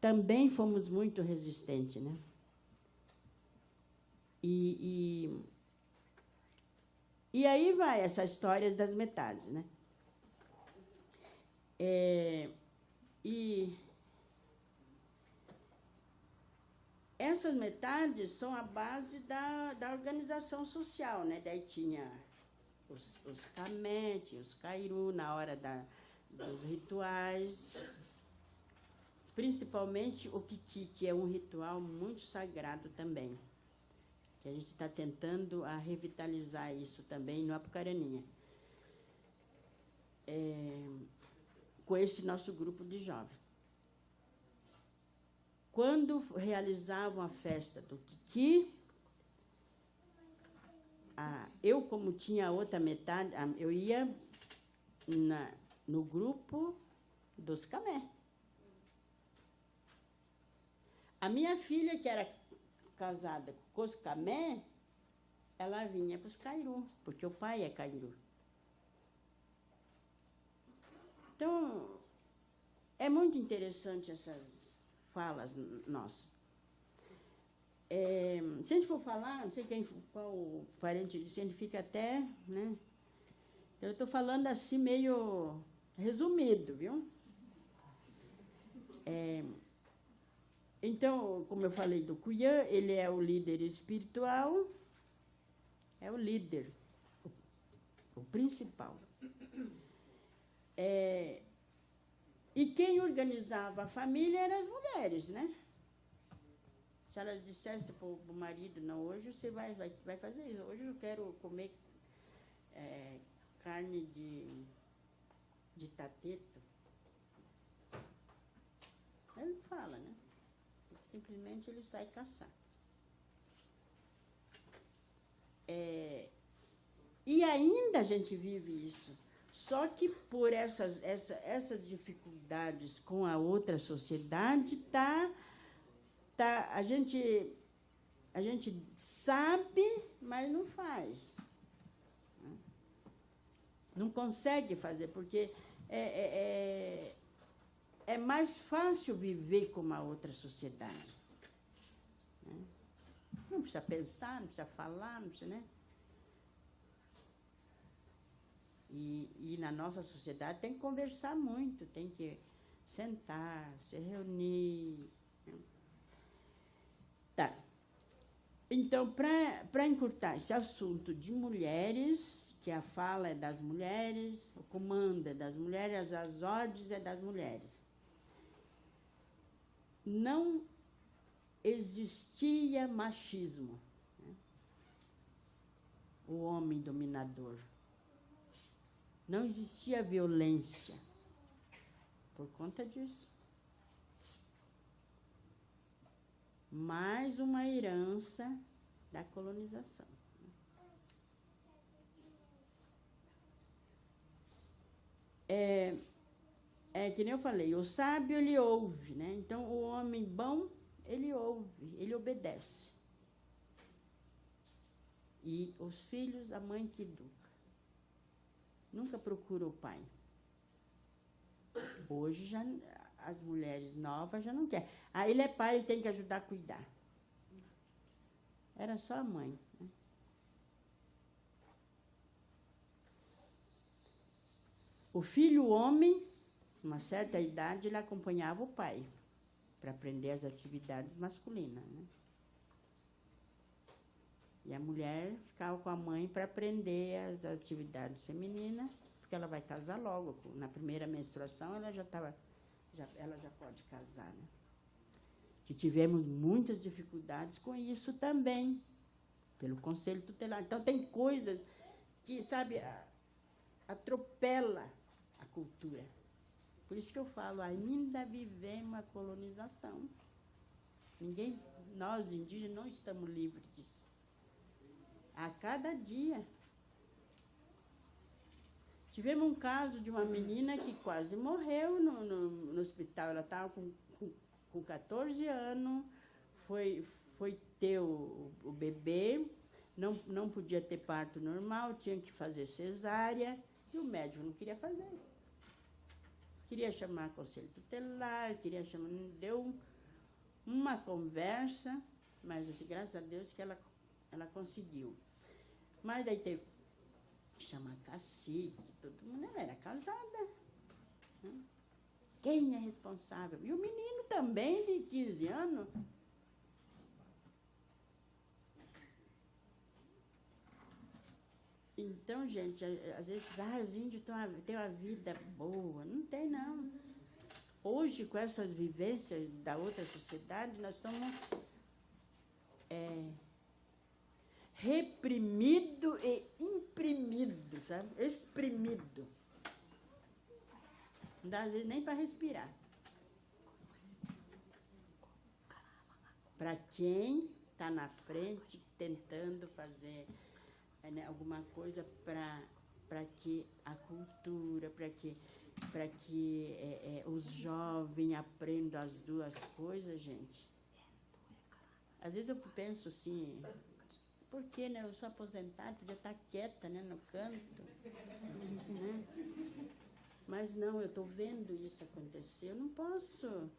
também fomos muito resistentes, né? E aí vai essas histórias das metades, né? E essas metades são a base da organização social, né? Daí tinha os camé, tinha os cairu na hora dos rituais, principalmente o quiqui, que é um ritual muito sagrado também, que a gente está tentando revitalizar isso também no Apucaraninha, com esse nosso grupo de jovens. Quando realizavam a festa do quiqui, eu, como tinha outra metade, eu ia no grupo dos camé. A minha filha, que era casada com os camé, ela vinha para os cairu, porque o pai é cairu. Então, é muito interessante essas falas nossas. Se a gente for falar, não sei qual parente disse, a gente fica até, né? Eu estou falando assim meio resumido, viu? Então, como eu falei do Cuyã, ele é o líder espiritual, é o líder, o principal. E quem organizava a família eram as mulheres, né? Se elas dissessem para o marido, não, hoje você vai fazer isso, hoje eu quero comer carne de tateto. Ele fala, né? Simplesmente ele sai caçar. E ainda a gente vive isso. Só que por essas dificuldades com a outra sociedade, a gente sabe, mas não faz. Não consegue fazer, porque é mais fácil viver com uma outra sociedade. Né? Não precisa pensar, não precisa falar, não precisa, né? E na nossa sociedade tem que conversar muito, tem que sentar, se reunir. Né? Tá. Então, para encurtar esse assunto de mulheres, que a fala é das mulheres, o comando é das mulheres, as ordens é das mulheres. Não existia machismo, né? O homem dominador. Não existia violência por conta disso. Mais uma herança da colonização. que nem eu falei, o sábio, ele ouve, né? Então, o homem bom, ele ouve, ele obedece. E os filhos, a mãe que educa. Nunca procura o pai. Hoje, já, as mulheres novas já não querem. Ele é pai, ele tem que ajudar a cuidar. Era só a mãe, né? O filho homem, uma certa idade, ele acompanhava o pai para aprender as atividades masculinas, né? E a mulher ficava com a mãe para aprender as atividades femininas, porque ela vai casar logo. Na primeira menstruação, ela já pode casar, né? Que tivemos muitas dificuldades com isso também, pelo Conselho Tutelar. Então, tem coisas que, sabe, atropela a cultura. Por isso que eu falo, ainda vivemos a colonização. Nós, indígenas, não estamos livres disso. A cada dia. Tivemos um caso de uma menina que quase morreu no hospital. Ela estava com 14 anos, foi ter o bebê, não podia ter parto normal, tinha que fazer cesárea, e o médico não queria fazer. Queria chamar Conselho Tutelar, deu uma conversa, mas assim, graças a Deus que ela conseguiu. Mas daí teve que chamar cacique, todo mundo, ela era casada. Né? Quem é responsável? E o menino também, de 15 anos. Então, gente, às vezes, os índios têm uma vida boa. Não tem, não. Hoje, com essas vivências da outra sociedade, nós estamos reprimido e imprimido, sabe? Exprimido. Não dá, às vezes, nem para respirar. Para quem está na frente, tentando fazer alguma coisa para que a cultura, para que os jovens aprendam as duas coisas, gente. Às vezes eu penso assim, por que, né? Eu sou aposentada, podia estar quieta, né, no canto. Né? Mas não, eu estou vendo isso acontecer, eu não posso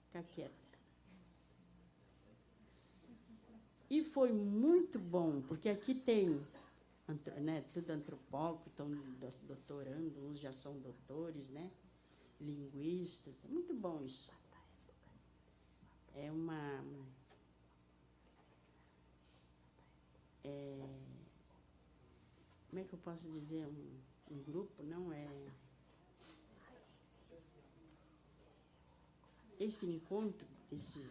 ficar quieta. E foi muito bom, porque aqui tem, né, tudo antropólogo, estão doutorando, uns já são doutores, né, linguistas, é muito bom isso. É como é que eu posso dizer, um grupo, não é... Esse encontro, esses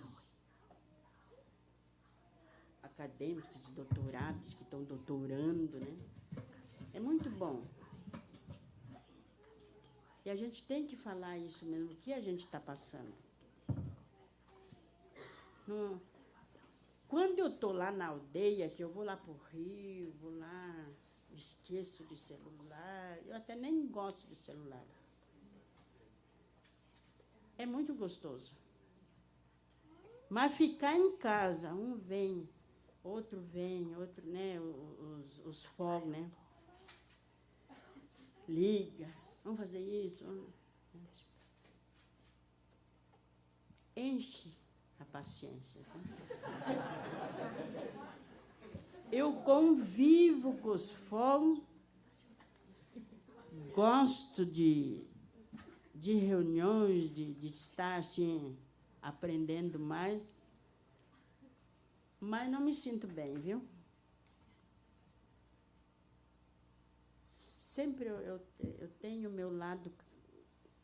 acadêmicos, esses doutorados que estão doutorando, né? É muito bom. E a gente tem que falar isso mesmo, o que a gente está passando. Não, quando eu estou lá na aldeia, que eu vou lá para o Rio, vou lá, esqueço de celular, eu até nem gosto de celular. É muito gostoso. Mas ficar em casa, um vem, outro, né, os fogos, né? Liga, vamos fazer isso. Enche a paciência. Sabe? Eu convivo com os fogos, gosto de reuniões, de estar assim, aprendendo mais, mas não me sinto bem, viu? Sempre eu tenho o meu lado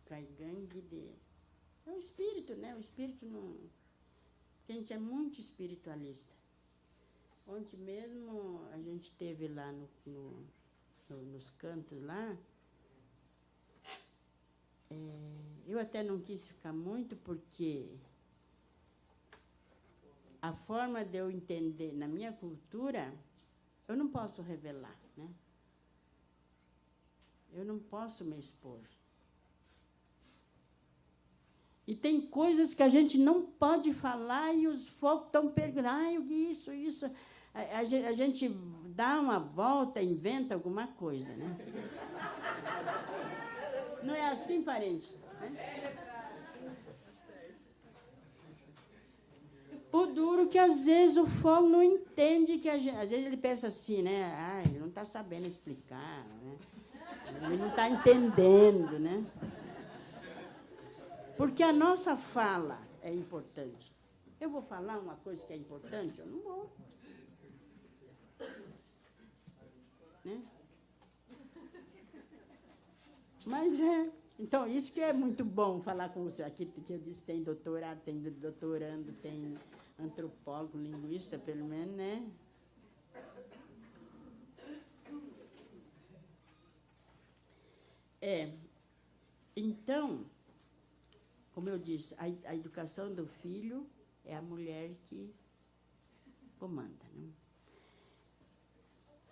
caigangue é o espírito, né? O espírito não... A gente é muito espiritualista. Ontem mesmo a gente esteve lá nos cantos lá. Eu até não quis ficar muito, porque a forma de eu entender na minha cultura, eu não posso revelar, né? Eu não posso me expor. E tem coisas que a gente não pode falar e os fogos estão perguntando, isso. A gente dá uma volta, inventa alguma coisa, né? Não é assim, parente? O duro que, às vezes, o fogo não entende que às vezes ele pensa assim, né? Ele não está sabendo explicar, né? Ele não está entendendo, né? Porque a nossa fala é importante. Eu vou falar uma coisa que é importante? Eu não vou. Né? Mas então, isso que é muito bom falar com você. Aqui que eu disse, tem doutorado, tem doutorando, tem antropólogo, linguista, pelo menos, né? Então, como eu disse, a educação do filho é a mulher que comanda, né?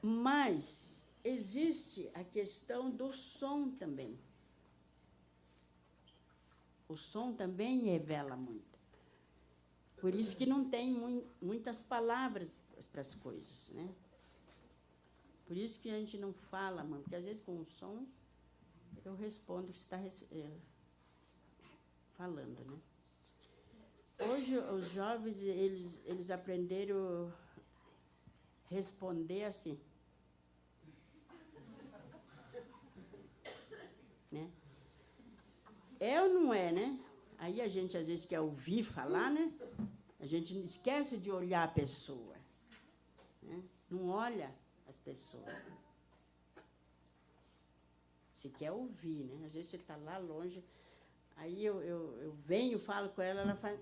Mas existe a questão do som também. O som também revela muito. Por isso que não tem muitas palavras para as coisas, né? Por isso que a gente não fala, mano, porque às vezes com o som eu respondo o que está falando, né? Hoje os jovens eles aprenderam a responder assim, né? É ou não é, né? Aí a gente às vezes quer ouvir falar, né? A gente esquece de olhar a pessoa, né? Não olha as pessoas. Você quer ouvir, né? Às vezes você está lá longe, aí eu venho, falo com ela, ela faz...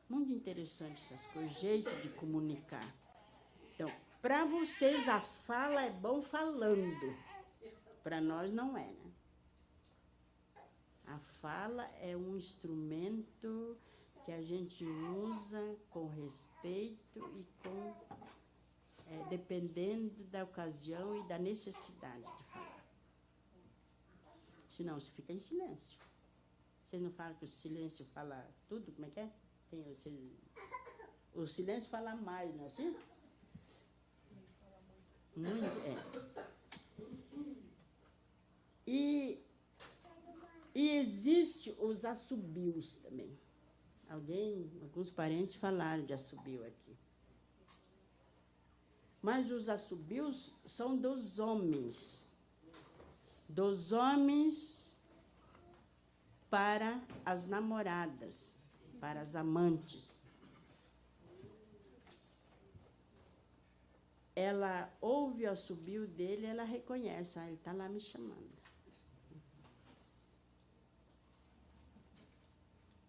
Muito interessante essas coisas, jeito de comunicar. Então, para vocês, a fala é bom falando. Para nós, não é, né? A fala é um instrumento que a gente usa com respeito e com... dependendo da ocasião e da necessidade de falar. Senão, você fica em silêncio. Vocês não falam que o silêncio fala tudo? Como é que é? O silêncio fala mais, não é assim? Muito, E existe os assobios também. Alguns parentes falaram de assobio aqui. Mas os assobios são dos homens. Dos homens para as namoradas, para as amantes. Ela ouve o assobio dele, ela reconhece, ele está lá me chamando.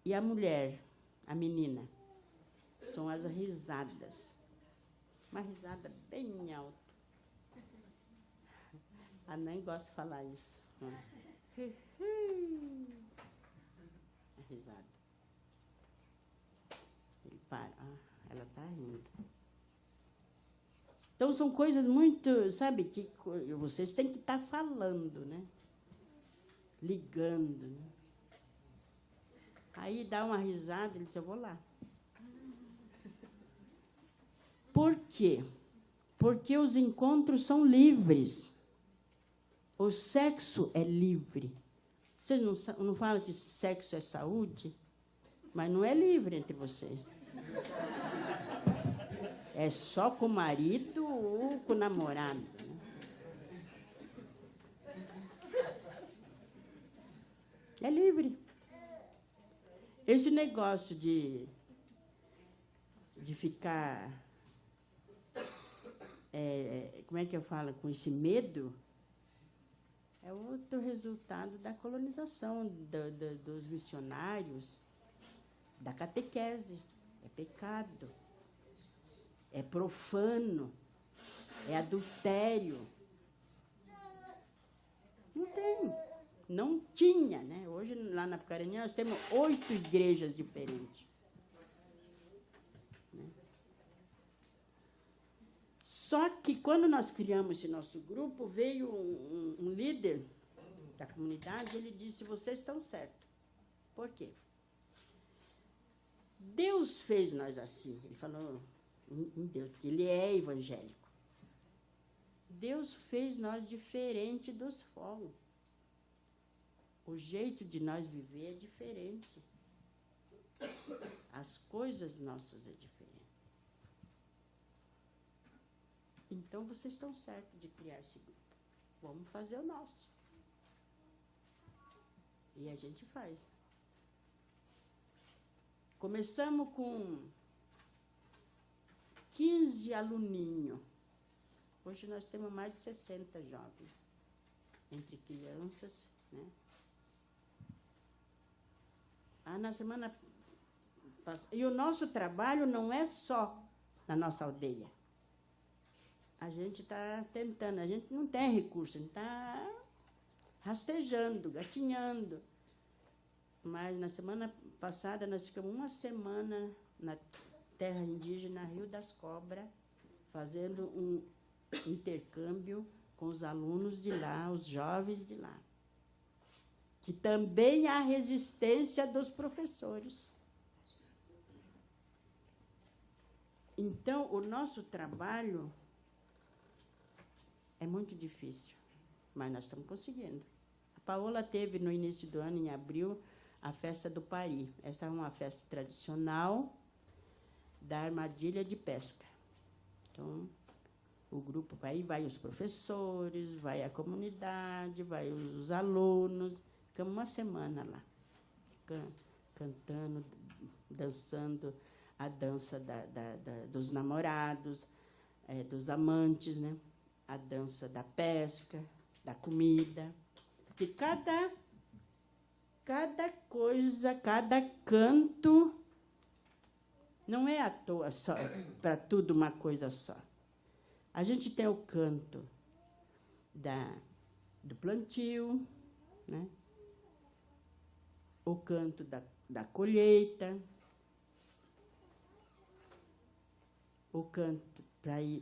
E a mulher, a menina, são as risadas. Uma risada bem alta. A Nã gosta de falar isso. A risada. Ele para. Ela está rindo. Então, são coisas muito... Sabe, que vocês têm que estar falando, né? Ligando, né? Aí dá uma risada, ele diz, eu vou lá. Por quê? Porque os encontros são livres. O sexo é livre. Vocês não falam que sexo é saúde? Mas não é livre entre vocês. É só com o marido ou com o namorado. Né? É livre. Esse negócio de ficar... como é que eu falo? Com esse medo, é outro resultado da colonização, dos missionários, da catequese. É pecado, é profano, é adultério. Não tem, não tinha, né? Hoje, lá na Pucarani, nós temos 8 igrejas diferentes. Só que, quando nós criamos esse nosso grupo, veio um líder da comunidade, ele disse, vocês estão certos. Por quê? Deus fez nós assim. Ele falou em Deus, porque ele é evangélico. Deus fez nós diferente dos fogos. O jeito de nós viver é diferente. As coisas nossas é diferente. Então, vocês estão certos de criar esse grupo. Vamos fazer o nosso. E a gente faz. Começamos com 15 aluninhos. Hoje nós temos mais de 60 jovens, entre crianças, né? Na semana passada. E o nosso trabalho não é só na nossa aldeia. A gente está tentando, a gente não tem recurso, a gente está rastejando, gatinhando. Mas na semana passada nós ficamos uma semana na terra indígena Rio das Cobras, fazendo um intercâmbio com os alunos de lá, os jovens de lá. Que também há resistência dos professores. Então, o nosso trabalho é muito difícil, mas nós estamos conseguindo. A Paola teve, no início do ano, em abril, a festa do Pari. Essa é uma festa tradicional da armadilha de pesca. Então, o grupo Pari vai os professores, vai a comunidade, vai os alunos. Ficamos uma semana lá, cantando, dançando a dança dos namorados, dos amantes, né? A dança da pesca, da comida. Porque cada coisa, cada canto, não é à toa só, para tudo uma coisa só. A gente tem o canto do plantio, né? O canto da colheita, o canto para ir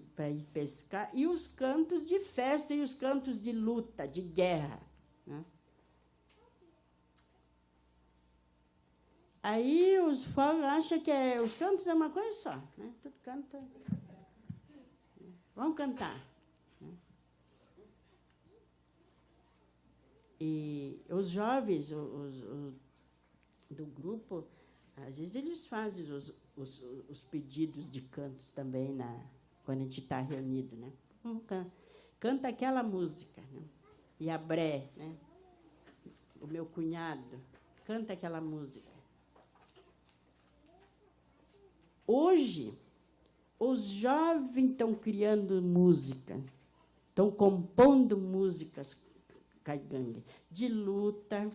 pescar, e os cantos de festa e os cantos de luta, de guerra, né? Aí os fogos acham que os cantos é uma coisa só, né? Tudo canta. Vamos cantar. Né? E os jovens do grupo, às vezes eles fazem os pedidos de cantos também quando a gente está reunido, né? Canta aquela música, né? E a Bré, né? O meu cunhado, canta aquela música. Hoje, os jovens estão criando música, estão compondo músicas caigangue, de luta,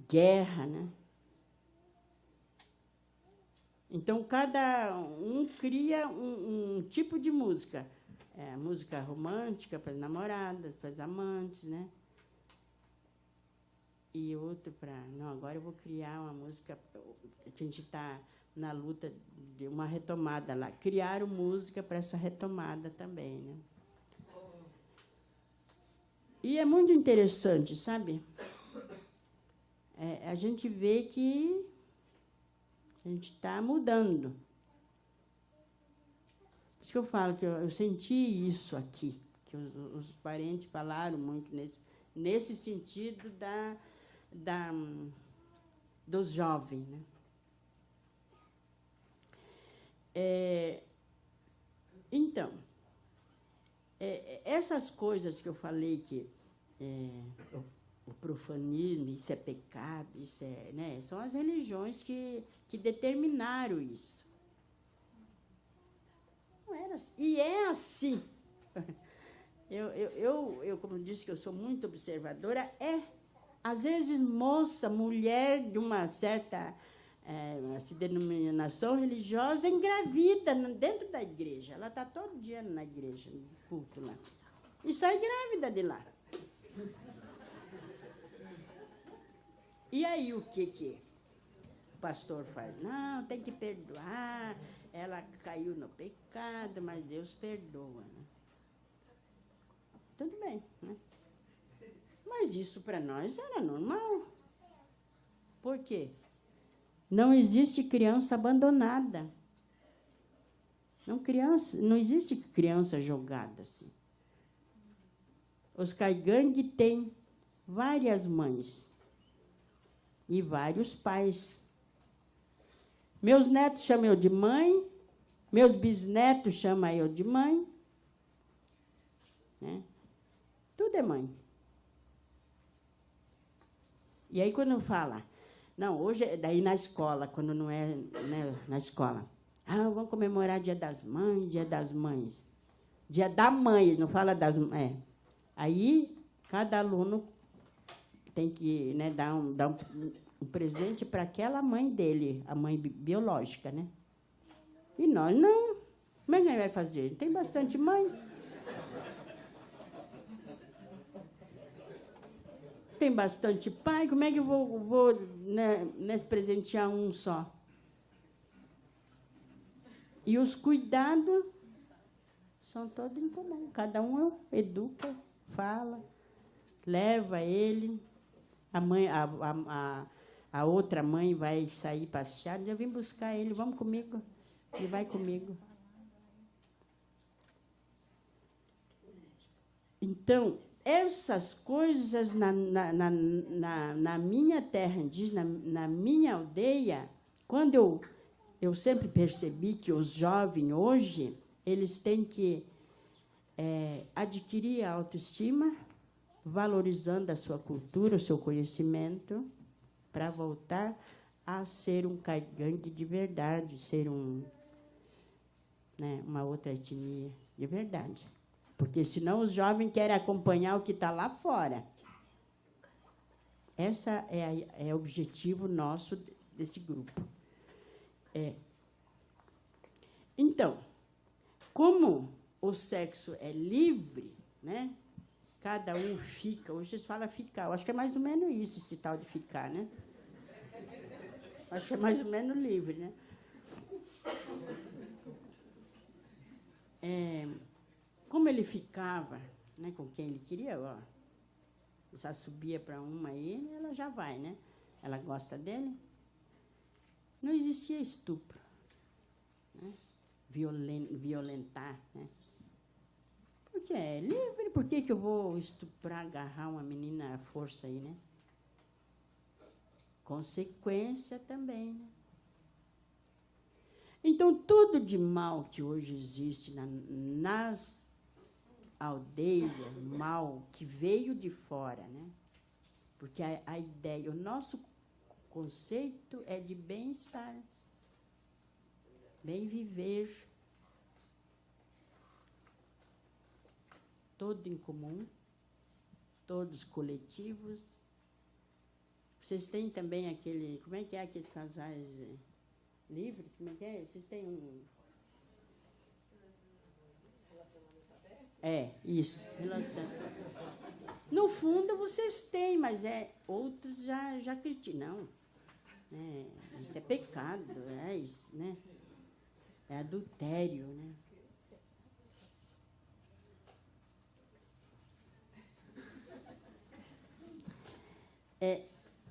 guerra, né? Então, cada um cria um tipo de música. Música romântica para as namoradas, para as amantes, né? E outro para... Não, agora eu vou criar uma música... A gente está na luta de uma retomada lá. Criaram música para essa retomada também, né? E é muito interessante, sabe? A gente vê que a gente está mudando. Por isso que eu falo que eu senti isso aqui, que os parentes falaram muito nesse sentido dos jovens, né? Então, essas coisas que eu falei que o profanismo, isso é pecado, isso né, são as religiões que determinaram isso. Não era assim. E é assim. Eu, como disse que eu sou muito observadora, às vezes, moça, mulher de uma certa denominação religiosa engravida dentro da igreja. Ela está todo dia na igreja, no culto lá. E sai grávida de lá. E aí o que o pastor faz? Não, tem que perdoar. Ela caiu no pecado, mas Deus perdoa. Né? Tudo bem, né? Mas isso para nós era normal. Por quê? Não existe criança abandonada. Não existe criança jogada assim. Os caigangue têm várias mães e vários pais. Meus netos chamam eu de mãe, meus bisnetos chamam eu de mãe. Né? Tudo é mãe. E aí, quando fala, não, hoje, daí na escola, quando não é, né, na escola, vamos comemorar Dia das Mães, Dia das Mães. Dia da mãe, não fala das mães. Aí, cada aluno tem que, né, dar um presente para aquela mãe dele, a mãe biológica, né? E nós não. Como é que vai fazer? Tem bastante mãe. Tem bastante pai, como é que eu vou né, presentear um só? E os cuidados são todos em comum. Cada um educa, fala, leva ele. A mãe, a outra mãe vai sair passear, já vim buscar ele, vamos comigo. Ele vai comigo. Então, essas coisas na minha terra indígena, na minha aldeia, quando eu sempre percebi que os jovens hoje, eles têm que adquirir a autoestima, valorizando a sua cultura, o seu conhecimento, para voltar a ser um caigangue de verdade, ser uma outra etnia de verdade. Porque, senão, os jovens querem acompanhar o que está lá fora. Esse é o objetivo nosso desse grupo. Então, como o sexo é livre, né? Cada um fica, hoje vocês falam ficar, eu acho que é mais ou menos isso, esse tal de ficar, né? Acho que é mais ou menos livre, né? Como ele ficava, né, com quem ele queria, ó, já subia para uma aí, ela já vai, né? Ela gosta dele. Não existia estupro, né? Violentar, né? Porque é livre, por que eu vou estuprar, agarrar uma menina à força aí, né? Consequência também, né? Então, tudo de mal que hoje existe nas aldeias, mal que veio de fora, né? Porque a ideia, o nosso conceito é de bem-estar, bem viver, todo em comum, todos coletivos. Vocês têm também aquele, como é que é aqueles casais livres? Como é que é? Vocês têm um... Isso. No fundo, vocês têm, mas outros já criticam. Não, isso é pecado, isso, né? É adultério, né?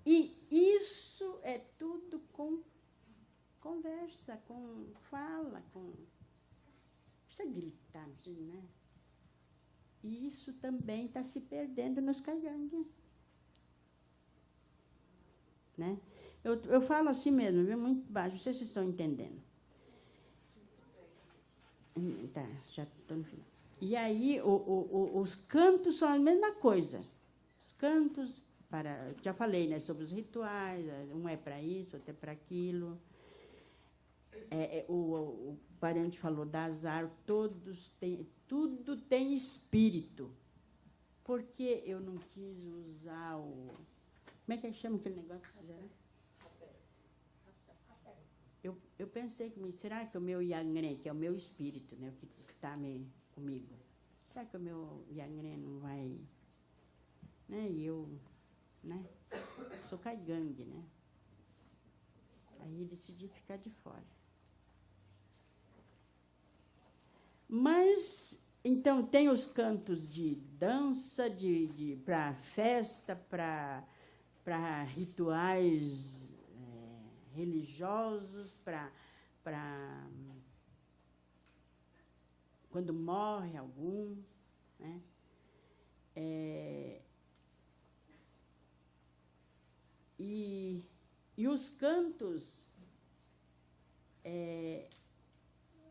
E isso é tudo com conversa, com fala, com... Não precisa gritar, não precisa, né? E isso também está se perdendo nos caigangues. Né? Eu falo assim mesmo, viu? Muito baixo, não sei se vocês estão entendendo. Tá, já estou no final. E aí, os cantos são a mesma coisa. Os cantos, já falei, né, sobre os rituais, um é para isso, outro é para aquilo. O parente falou da azar, tudo tem espírito. Por que eu não quis usar o... Como é que chama aquele negócio? Eu pensei comigo, será que o meu Yangren, que é o meu espírito, né, o que está comigo, será que o meu Yangren não vai... Né, e eu, né, sou caigangue, né? Aí decidi ficar de fora. Mas, então, tem os cantos de dança, para festa, para rituais religiosos, para quando morre algum, né? E os cantos,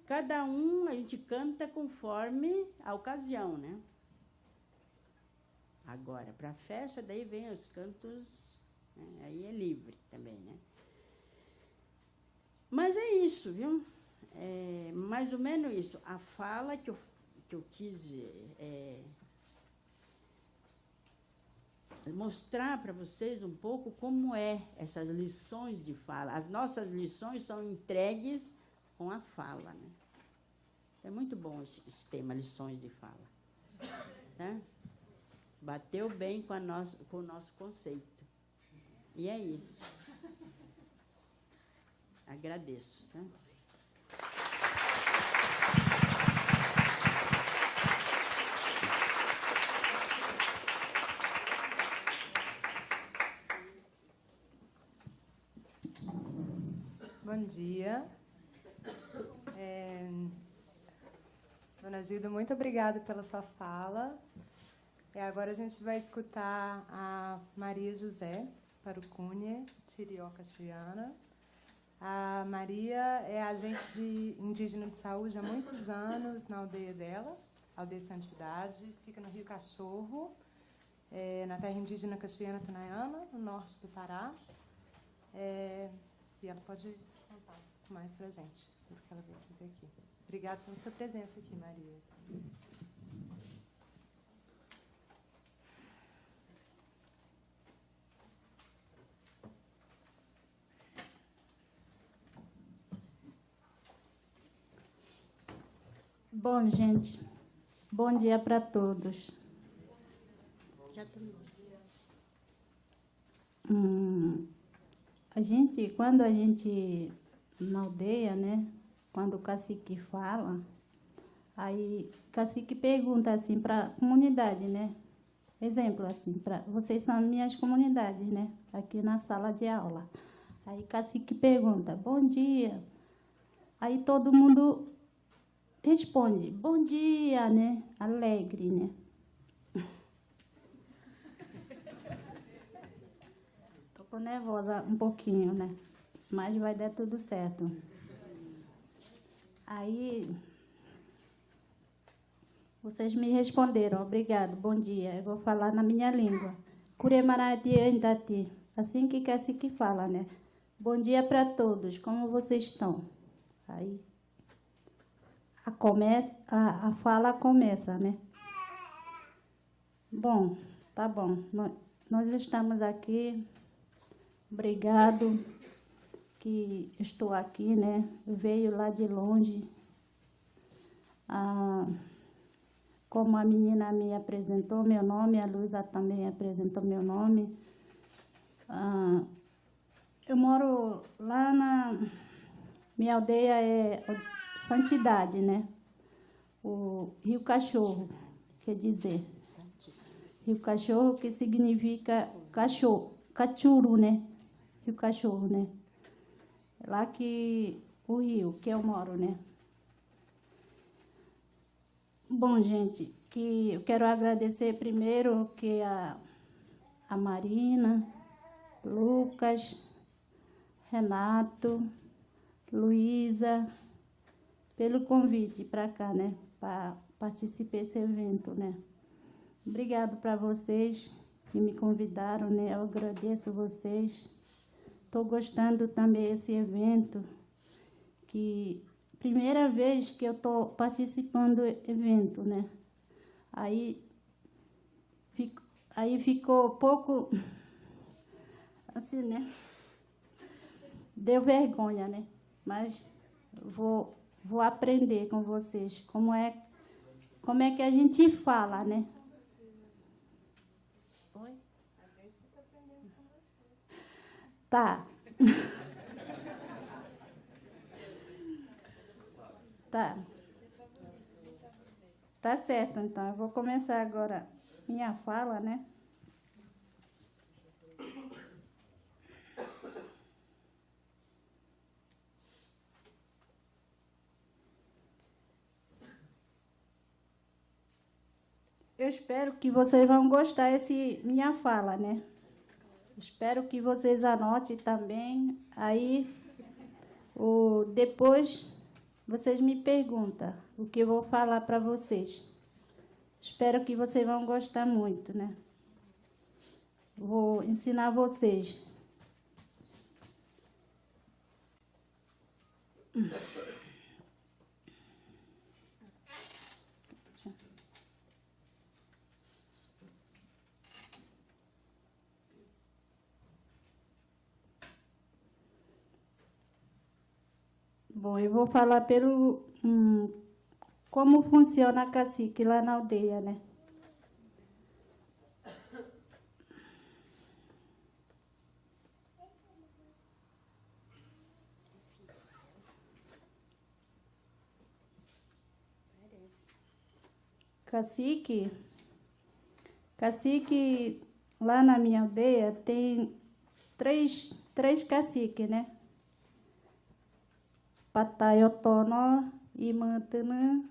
cada um a gente canta conforme a ocasião, né? Agora, para a festa, daí vem os cantos, né? Aí é livre também, né? Mas é isso, viu? É mais ou menos isso. A fala que eu quis mostrar para vocês um pouco como essas lições de fala. As nossas lições são entregues com a fala, né? É muito bom esse tema, lições de fala. Tá? Bateu bem com o nosso conceito. E é isso. Agradeço. Tá? Bom dia. Dona Gilda, muito obrigada pela sua fala. Agora a gente vai escutar a Maria José Parucunha, Tirió Caxiana. A Maria é agente indígena de saúde há muitos anos na aldeia dela, Aldeia Santidade, fica no Rio Cachorro, na terra indígena Caxiana Tunayama, no norte do Pará. E ela pode contar mais para a gente sobre o que ela veio fazer aqui. Obrigada pela sua presença aqui, Maria. Bom, gente, bom dia para todos. Quando a gente na aldeia, né, quando o cacique fala, aí o cacique pergunta assim para a comunidade, né? Exemplo assim, vocês são minhas comunidades, né? Aqui na sala de aula. Aí o cacique pergunta, bom dia. Aí todo mundo responde, bom dia, né? Alegre, né? Tô nervosa um pouquinho, né? Mas vai dar tudo certo. Aí, vocês me responderam, obrigado, bom dia. Eu vou falar na minha língua. Curemaradi Andati. Assim que quer se que fala, né? Bom dia para todos, como vocês estão? Aí, a fala começa, né? Bom, tá bom. Nós estamos aqui. Obrigado que estou aqui, né? Veio lá de longe. Como a menina me apresentou meu nome, a Luísa também apresentou meu nome. Eu moro lá minha aldeia é Santidade, né? O Rio Cachorro, quer dizer. Rio Cachorro, que significa cachorro, cachuru, né? Rio Cachorro, né? É lá que o rio que eu moro, né? Bom, gente, que eu quero agradecer primeiro que a Marina, Lucas, Renato, Luísa, pelo convite para cá, né? Para participar desse evento, né? Obrigado para vocês que me convidaram, né? Eu agradeço vocês. Estou gostando também desse evento, que primeira vez que eu estou participando do evento, né? Aí ficou pouco, assim, né? Deu vergonha, né? Mas vou aprender com vocês como é que a gente fala, né? Oi? A gente está aprendendo com você. Tá. Tá. Tá certo, então. Eu vou começar agora minha fala, né? Eu espero que vocês vão gostar desse minha fala, né? Espero que vocês anotem também. Aí, depois, vocês me perguntam o que eu vou falar para vocês. Espero que vocês vão gostar muito, né? Vou ensinar vocês. Bom, eu vou falar como funciona a cacique lá na aldeia, né? Cacique, lá na minha aldeia tem três caciques, né? Pataiotonó, Imantanã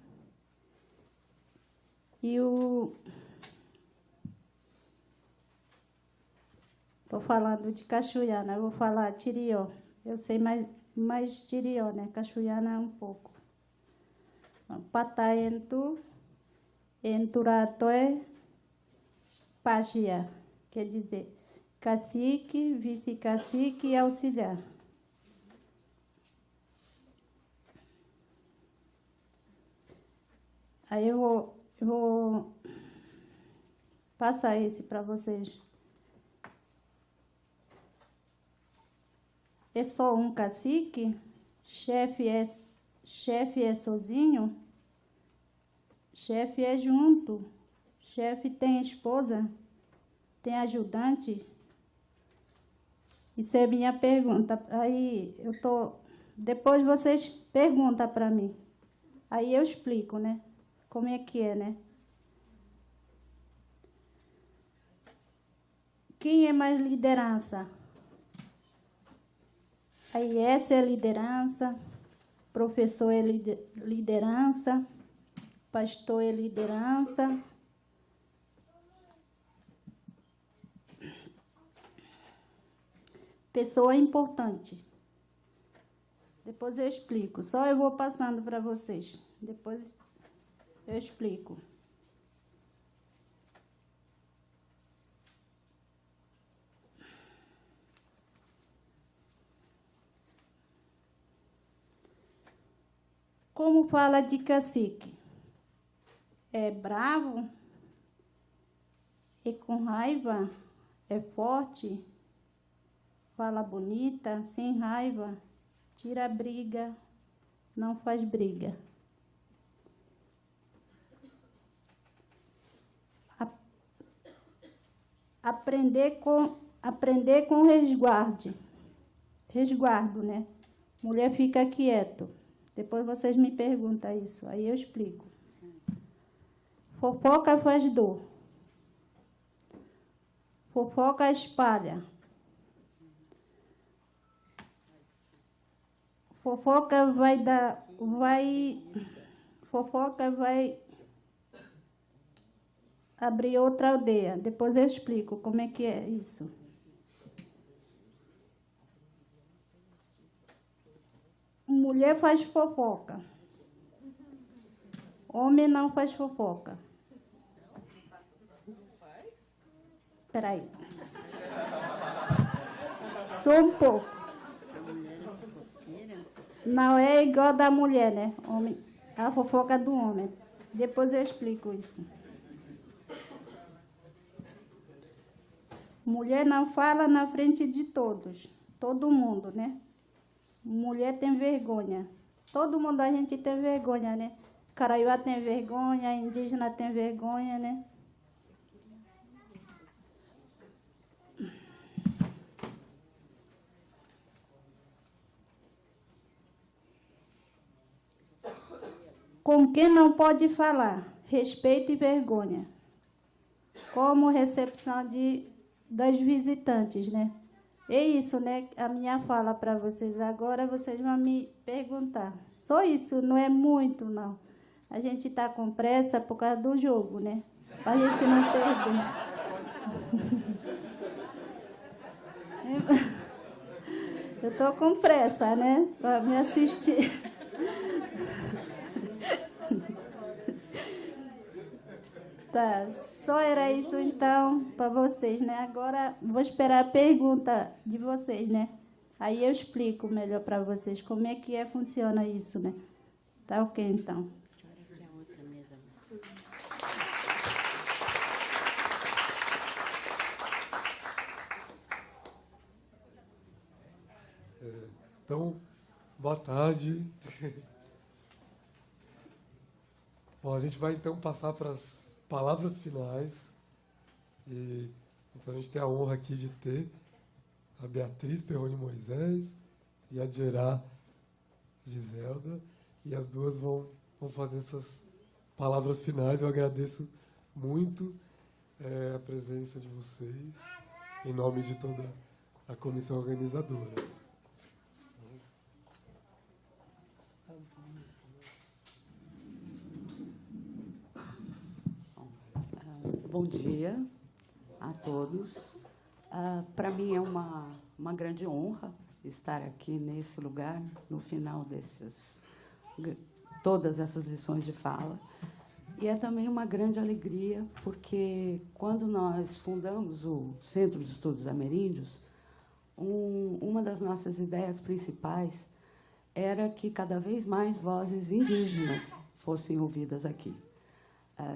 e o... Estou falando de Cachoiana, eu vou falar Tirió. Eu sei mais Tirió, né? Cachoiana é um pouco. Pataentu, Enturatoé, Pagia, quer dizer, cacique, vice-cacique e auxiliar. Aí eu vou passar esse para vocês. É só um cacique? Chefe é sozinho? Chefe é junto? Chefe tem esposa? Tem ajudante? Isso é minha pergunta. Aí depois vocês perguntam para mim. Aí eu explico, né? Como é que é, né? Quem é mais liderança? Aí essa é liderança, professor é liderança, pastor é liderança. Pessoa importante. Depois eu explico. Só eu vou passando para vocês. Depois eu explico. Como fala de cacique? É bravo? É com raiva? É forte? Fala bonita, sem raiva? Tira a briga, não faz briga. Aprender com resguardo, né? Mulher fica quieto. Depois vocês me perguntam isso, aí eu explico. Fofoca faz dor. Fofoca espalha. Fofoca vai abrir outra aldeia. Depois eu explico como é que é isso. Mulher faz fofoca. Homem não faz fofoca. Espera aí. Só um pouco. Não é igual da mulher, né? Homem, a fofoca do homem. Depois eu explico isso. Mulher não fala na frente de todos. Todo mundo, né? Mulher tem vergonha. Todo mundo a gente tem vergonha, né? Caraiuá tem vergonha, indígena tem vergonha, né? Com quem não pode falar? respeito e vergonha, como recepção das visitantes, né? É isso, né? A minha fala para vocês. Agora vocês vão me perguntar. Só isso, não é muito, não. A gente está com pressa por causa do jogo, né? Para a gente não perder. Eu estou com pressa, né? Para me assistir. Tá, só era isso então para vocês, né? Agora vou esperar a pergunta de vocês, né? Aí eu explico melhor para vocês como é que funciona isso, né? Tá ok, então. Então, boa tarde. Bom, a gente vai então passar para as palavras finais. Então a gente tem a honra aqui de ter a Beatriz Perrone Moisés e a Gerá Giselda. E as duas vão fazer essas palavras finais. Eu agradeço muito a presença de vocês, em nome de toda a comissão organizadora. Bom dia a todos. Para mim é uma grande honra estar aqui nesse lugar, no final todas essas lições de fala. E é também uma grande alegria, porque quando nós fundamos o Centro de Estudos Ameríndios, uma das nossas ideias principais era que cada vez mais vozes indígenas fossem ouvidas aqui.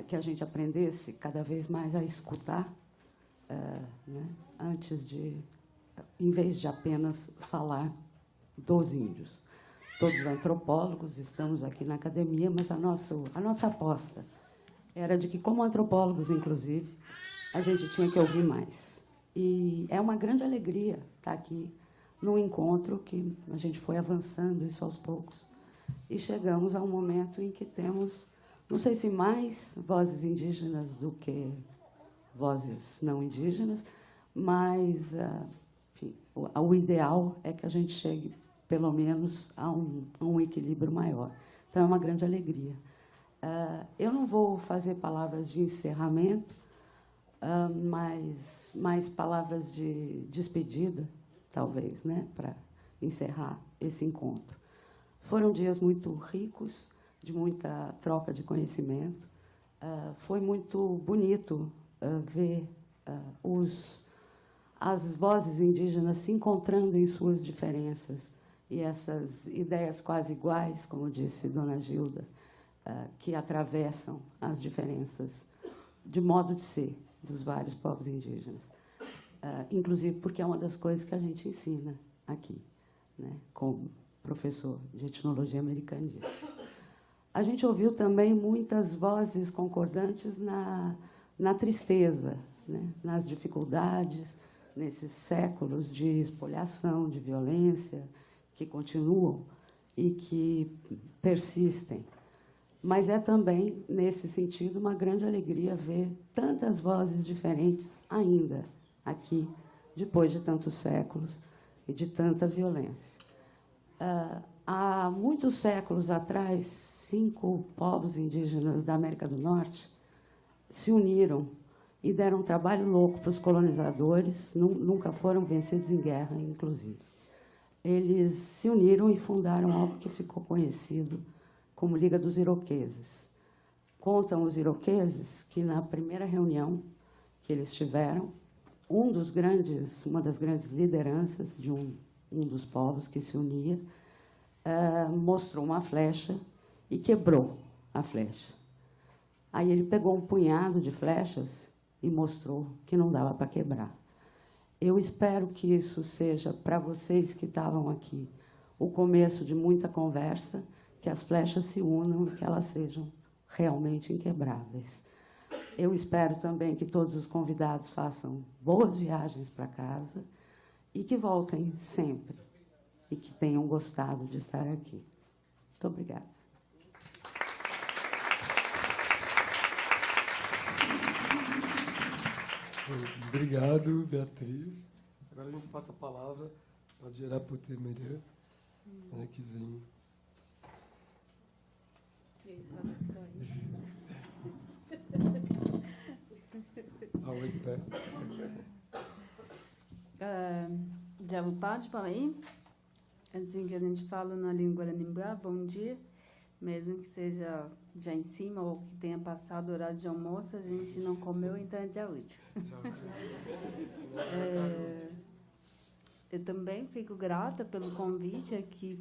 Que a gente aprendesse cada vez mais a escutar, né, em vez de apenas falar dos índios. Todos antropólogos, estamos aqui na academia, mas a nossa aposta era de que, como antropólogos, inclusive, a gente tinha que ouvir mais. E é uma grande alegria estar aqui num encontro que a gente foi avançando isso aos poucos. E chegamos a um momento em que temos, não sei se mais vozes indígenas do que vozes não indígenas, mas enfim, o ideal é que a gente chegue, pelo menos, a um equilíbrio maior. Então, é uma grande alegria. Eu não vou fazer palavras de encerramento, mas mais palavras de despedida, talvez, né, para encerrar esse encontro. Foram dias muito ricos, de muita troca de conhecimento. Foi muito bonito ver as vozes indígenas se encontrando em suas diferenças e essas ideias quase iguais, como disse Dona Gilda, que atravessam as diferenças de modo de ser dos vários povos indígenas. Inclusive porque é uma das coisas que a gente ensina aqui, né, como professor de etnologia americanista. A gente ouviu também muitas vozes concordantes na tristeza, né, nas dificuldades, nesses séculos de espoliação, de violência, que continuam e que persistem. Mas é também, nesse sentido, uma grande alegria ver tantas vozes diferentes ainda aqui, depois de tantos séculos e de tanta violência. Há muitos séculos atrás, 5 povos indígenas da América do Norte se uniram e deram um trabalho louco para os colonizadores, nunca foram vencidos em guerra, inclusive. Eles se uniram e fundaram algo que ficou conhecido como Liga dos Iroqueses. Contam os iroqueses que, na primeira reunião que eles tiveram, uma das grandes lideranças de um dos povos que se unia, mostrou uma flecha e quebrou a flecha. Aí ele pegou um punhado de flechas e mostrou que não dava para quebrar. Eu espero que isso seja, para vocês que estavam aqui, o começo de muita conversa, que as flechas se unam e que elas sejam realmente inquebráveis. Eu espero também que todos os convidados façam boas viagens para casa e que voltem sempre e que tenham gostado de estar aqui. Muito obrigada. Obrigado, Beatriz. Agora a gente passa a palavra para Adjerá Putemerê, né, que vem. Javupad, aí, assim que a gente fala na língua Guaranimbá, bom dia, mesmo que seja já em cima ou que tenha passado o horário de almoço, a gente não comeu, então é dia útil. Eu também fico grata pelo convite aqui,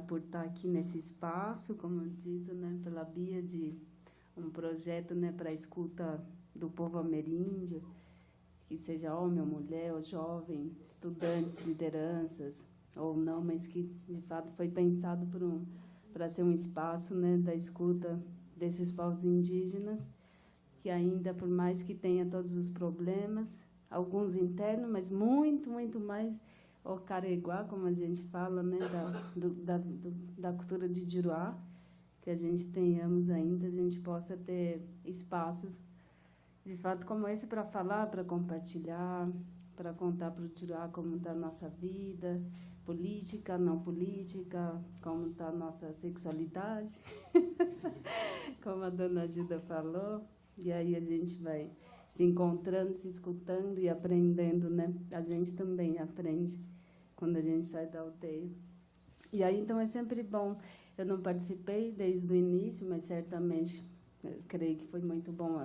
por estar aqui nesse espaço, como dito, né, pela Bia, de um projeto, né, para a escuta do povo ameríndio, que seja homem ou mulher, ou jovem, estudantes, lideranças, ou não, mas que, de fato, foi pensado para ser um espaço, né, da escuta desses povos indígenas, que ainda, por mais que tenha todos os problemas, alguns internos, mas muito, muito mais o careguá, como a gente fala, né, da cultura de Juruá, que a gente tenhamos ainda, a gente possa ter espaços, de fato, como esse, para falar, para compartilhar, para contar para o Juruá como está a nossa vida, política, não política, como está a nossa sexualidade, como a dona Gilda falou, e aí a gente vai se encontrando, se escutando e aprendendo, né? A gente também aprende quando a gente sai da aldeia. E aí, então, é sempre bom. Eu não participei desde o início, mas certamente creio que foi muito bom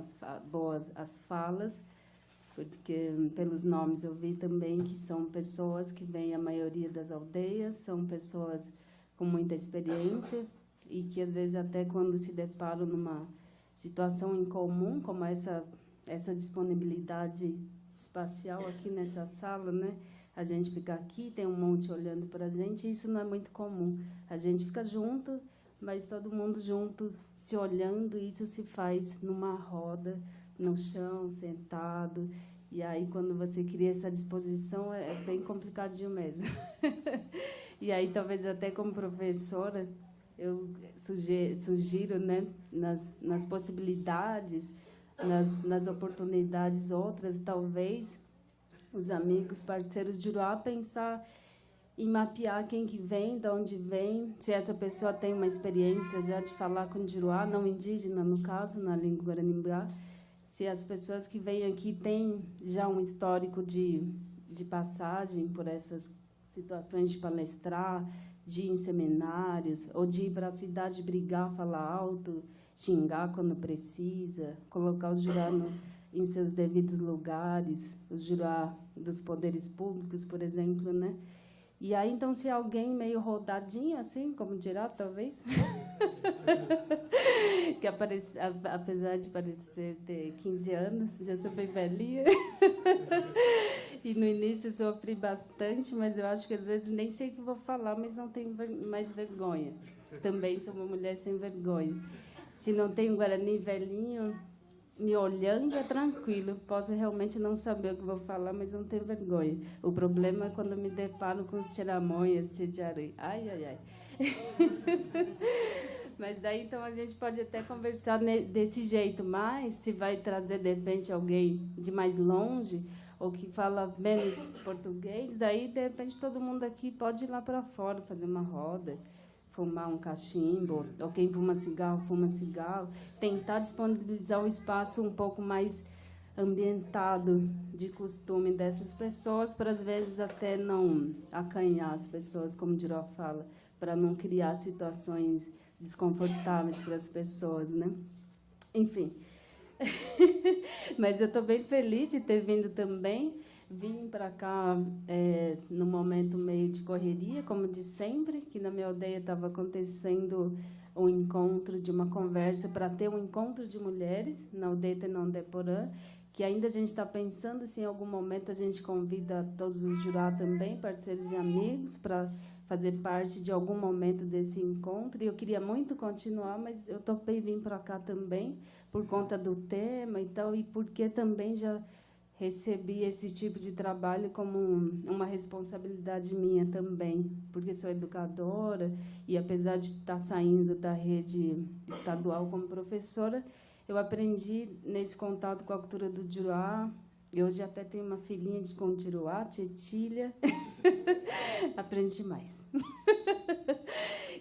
boas as falas, porque pelos nomes eu vi também que são pessoas que vêm a maioria das aldeias, são pessoas com muita experiência e que, às vezes, até quando se deparam numa situação incomum, como essa disponibilidade espacial aqui nessa sala, né? A gente fica aqui, tem um monte olhando para a gente, e isso não é muito comum. A gente fica junto, mas todo mundo junto, se olhando, e isso se faz numa roda, no chão, sentado. E aí, quando você cria essa disposição, é bem complicadinho mesmo. E aí, talvez até como professora, eu sugiro, né, nas possibilidades, nas oportunidades outras, talvez os amigos, parceiros de Juruá, pensar em mapear quem que vem, de onde vem, se essa pessoa tem uma experiência já de falar com Juruá, não indígena, no caso, na língua Guaranimbá, se as pessoas que vêm aqui têm já um histórico de passagem por essas situações de palestrar, de ir em seminários, ou de ir para a cidade brigar, falar alto, xingar quando precisa, colocar os Juruá em seus devidos lugares, os Juruá dos poderes públicos, por exemplo, né? E aí, então, se alguém meio rodadinho, assim, como dirá, talvez, que apesar de parecer ter 15 anos, já sou bem velhinha, e no início sofri bastante, mas eu acho que às vezes nem sei o que vou falar, mas não tenho mais vergonha. Também sou uma mulher sem vergonha. Se não tem um Guarani velhinho me olhando, é tranquilo. Posso realmente não saber o que vou falar, mas não tenho vergonha. O problema é quando me deparo com os tiramonhas, tchediarui. Ai, ai, ai. Mas daí, então, a gente pode até conversar desse jeito, mas se vai trazer, de repente, alguém de mais longe ou que fala menos português, daí, de repente, todo mundo aqui pode ir lá para fora, fazer uma roda, fumar um cachimbo, ou quem fuma cigarro, tentar disponibilizar um espaço um pouco mais ambientado de costume dessas pessoas, para, às vezes, até não acanhar as pessoas, como o Diró fala, para não criar situações desconfortáveis para as pessoas, né? Enfim. Mas eu estou bem feliz de ter vindo também. Vim para cá no momento meio de correria, como de sempre, que na minha aldeia estava acontecendo um encontro de uma conversa para ter um encontro de mulheres na aldeia Tenondeporã, que ainda a gente está pensando se em algum momento a gente convida todos os Juruá também, parceiros e amigos, para fazer parte de algum momento desse encontro. E eu queria muito continuar, mas eu topei vir para cá também, por conta do tema e tal, e porque também já recebi esse tipo de trabalho como uma responsabilidade minha também, porque sou educadora e, apesar de estar saindo da rede estadual como professora, eu aprendi nesse contato com a cultura do Juruá. E hoje até tenho uma filhinha com Juruá, Tietilha. Aprendi mais.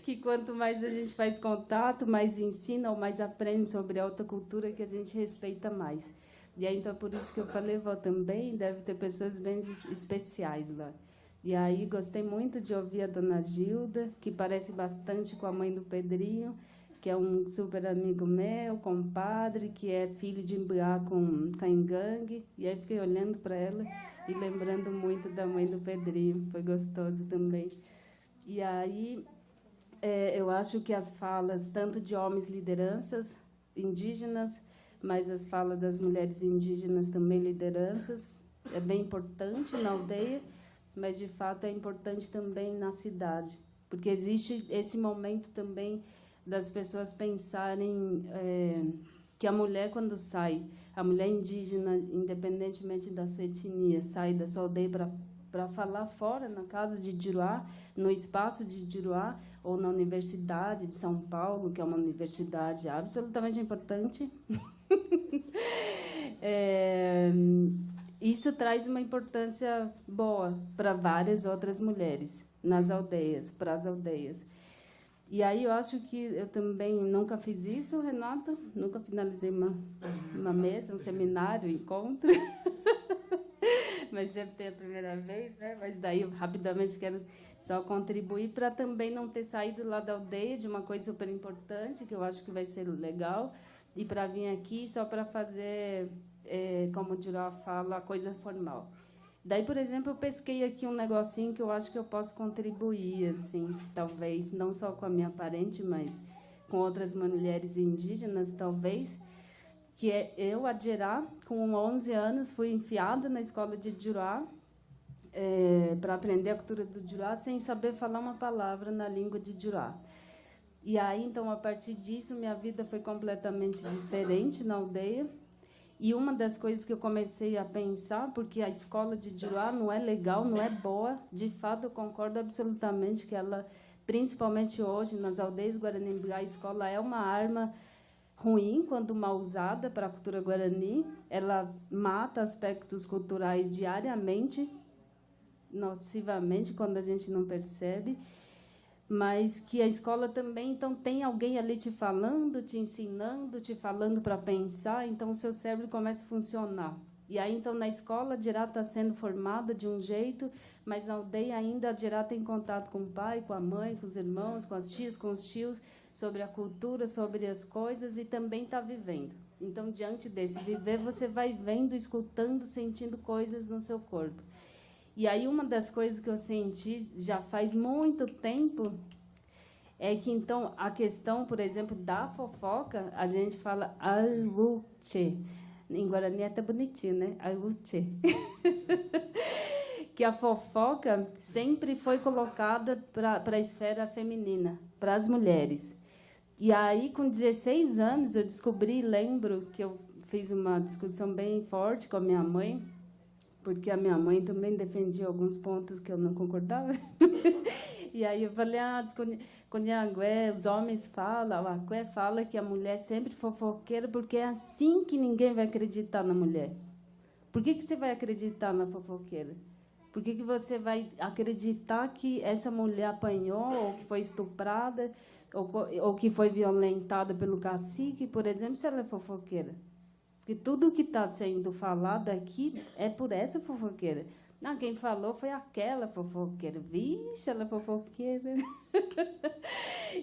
Que quanto mais a gente faz contato, mais ensina ou mais aprende sobre a outra cultura, que a gente respeita mais. E aí, então, por isso que eu falei, vó, também deve ter pessoas bem especiais lá. E aí, gostei muito de ouvir a dona Gilda, que parece bastante com a mãe do Pedrinho, que é um super amigo meu, compadre, que é filho de Imbuá com Caingangue. E aí, fiquei olhando para ela e lembrando muito da mãe do Pedrinho. Foi gostoso também. E aí, eu acho que as falas, tanto de homens lideranças indígenas, mas as falas das mulheres indígenas também lideranças, é bem importante na aldeia, mas, de fato, é importante também na cidade, porque existe esse momento também das pessoas pensarem que a mulher, quando sai, a mulher indígena, independentemente da sua etnia, sai da sua aldeia para falar fora, na casa de Juruá, no espaço de Juruá, ou na Universidade de São Paulo, que é uma universidade absolutamente importante. Isso traz uma importância boa para várias outras mulheres nas aldeias, para as aldeias. E aí eu acho que eu também nunca fiz isso, Renata, nunca finalizei uma mesa, um seminário, um encontro. Mas sempre tem a primeira vez, né? Mas daí eu rapidamente quero só contribuir para também não ter saído lá da aldeia de uma coisa super importante, que eu acho que vai ser legal, e para vir aqui só para fazer, como o Juruá fala, a coisa formal. Daí, por exemplo, eu pesquei aqui um negocinho que eu acho que eu posso contribuir, assim, talvez, não só com a minha parente, mas com outras mulheres indígenas, talvez, que é eu, a Gerá, com 11 anos, fui enfiada na escola de Juruá para aprender a cultura do Juruá sem saber falar uma palavra na língua de Juruá. E aí, então, a partir disso, minha vida foi completamente diferente na aldeia. E uma das coisas que eu comecei a pensar, porque a escola de Juruá não é legal, não é boa, de fato, eu concordo absolutamente que ela, principalmente hoje, nas aldeias Guarani, a escola é uma arma ruim quando mal usada para a cultura guarani. Ela mata aspectos culturais diariamente, nocivamente, quando a gente não percebe. Mas que a escola também, então, tem alguém ali te falando, te ensinando, te falando para pensar, então o seu cérebro começa a funcionar. E aí, então, na escola, a Gerá está sendo formada de um jeito, mas na aldeia ainda a Gerá tem contato com o pai, com a mãe, com os irmãos, com as tias, com os tios, sobre a cultura, sobre as coisas, e também está vivendo. Então, diante desse viver, você vai vendo, escutando, sentindo coisas no seu corpo. E aí, uma das coisas que eu senti já faz muito tempo é que, então, a questão, por exemplo, da fofoca, a gente fala aiuche. Em Guarani é até bonitinho, né? Aiuche. Que a fofoca sempre foi colocada para a esfera feminina, para as mulheres. E aí, com 16 anos, eu descobri, lembro que eu fiz uma discussão bem forte com a minha mãe, porque a minha mãe também defendia alguns pontos que eu não concordava. E aí eu falei, os homens falam, a Aqué fala que a mulher é sempre fofoqueira, porque é assim que ninguém vai acreditar na mulher. Por que você vai acreditar na fofoqueira? Por que você vai acreditar que essa mulher apanhou, ou que foi estuprada, ou que foi violentada pelo cacique, por exemplo, se ela é fofoqueira? Porque tudo que está sendo falado aqui é por essa fofoqueira. Não, quem falou foi aquela fofoqueira. Vixe, ela é fofoqueira.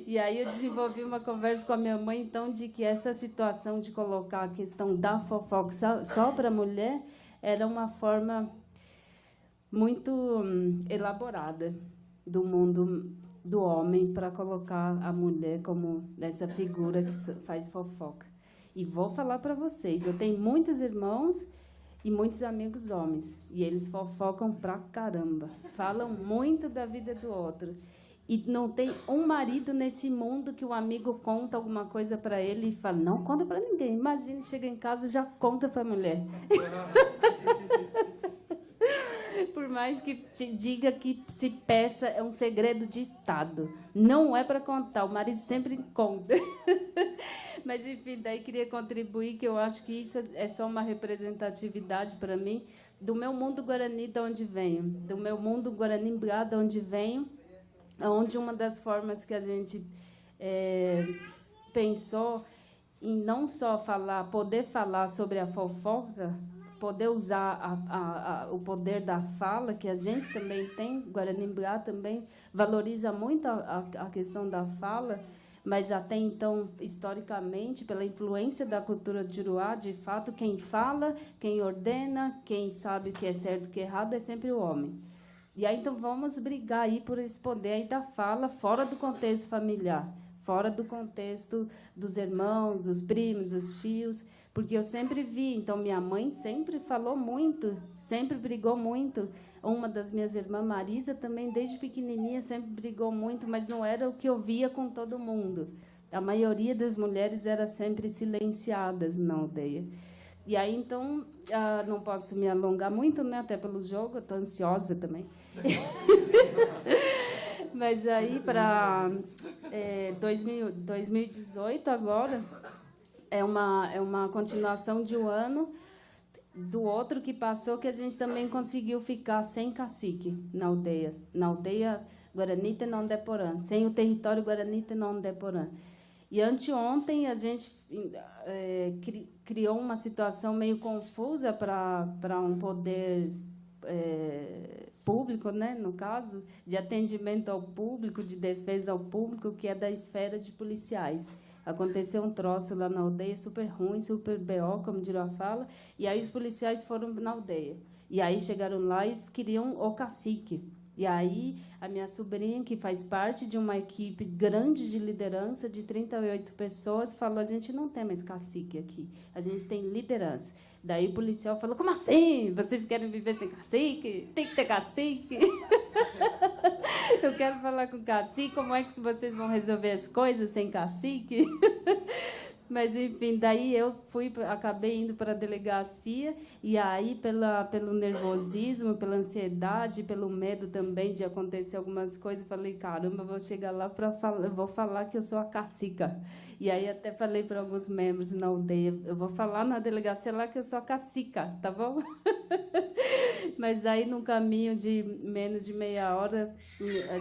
E aí eu desenvolvi uma conversa com a minha mãe, então, de que essa situação de colocar a questão da fofoca só para a mulher era uma forma muito elaborada do mundo do homem para colocar a mulher como essa figura que faz fofoca. E vou falar para vocês, eu tenho muitos irmãos e muitos amigos homens, e eles fofocam pra caramba, falam muito da vida do outro. E não tem um marido nesse mundo que o amigo conta alguma coisa para ele e fala, não conta para ninguém. Imagina, chega em casa e já conta para a mulher. Por mais que te diga que se peça, é um segredo de Estado. Não é para contar, o marido sempre conta. Mas, enfim, daí queria contribuir, que eu acho que isso é só uma representatividade para mim do meu mundo guarani, de onde venho, do meu mundo guarani-mbrá, de onde venho, onde uma das formas que a gente pensou em não só poder falar sobre a fofoca, poder usar o poder da fala, que a gente também tem, Guarani-Mbrá também valoriza muito a questão da fala, mas até então, historicamente, pela influência da cultura de Juruá, de fato, quem fala, quem ordena, quem sabe o que é certo e o que é errado é sempre o homem. E aí, então, vamos brigar aí por esse poder aí da fala fora do contexto familiar, fora do contexto dos irmãos, dos primos, dos tios, porque eu sempre vi, então, minha mãe sempre falou muito, sempre brigou muito. Uma das minhas irmãs, Marisa, também, desde pequenininha, sempre brigou muito, mas não era o que eu via com todo mundo. A maioria das mulheres era sempre silenciadas na aldeia. E aí, então, não posso me alongar muito, né, até pelo jogo, eu estou ansiosa também. Mas aí, para 2018, agora, é uma continuação de um ano do outro que passou, que a gente também conseguiu ficar sem cacique na aldeia Guarani Tenondeporã, sem o território Guarani Tenondeporã. E anteontem a gente criou uma situação meio confusa para um poder público, né, no caso, de atendimento ao público, de defesa ao público, que é da esfera de policiais. Aconteceu um troço lá na aldeia, super ruim, super BO, como Juruá fala, e aí os policiais foram na aldeia. E aí chegaram lá e queriam o cacique. E aí a minha sobrinha, que faz parte de uma equipe grande de liderança, de 38 pessoas, falou, a gente não tem mais cacique aqui, a gente tem liderança. Daí o policial falou, como assim? Vocês querem viver sem cacique? Tem que ter cacique? Eu quero falar com o cacique, como é que vocês vão resolver as coisas sem cacique? Mas, enfim, daí eu acabei indo para a delegacia, e aí, pelo nervosismo, pela ansiedade, pelo medo também de acontecer algumas coisas, falei, caramba, eu vou chegar lá eu vou falar que eu sou a cacica. E aí até falei para alguns membros na aldeia, eu vou falar na delegacia lá que eu sou a cacica, tá bom? Mas daí, num caminho de menos de meia hora,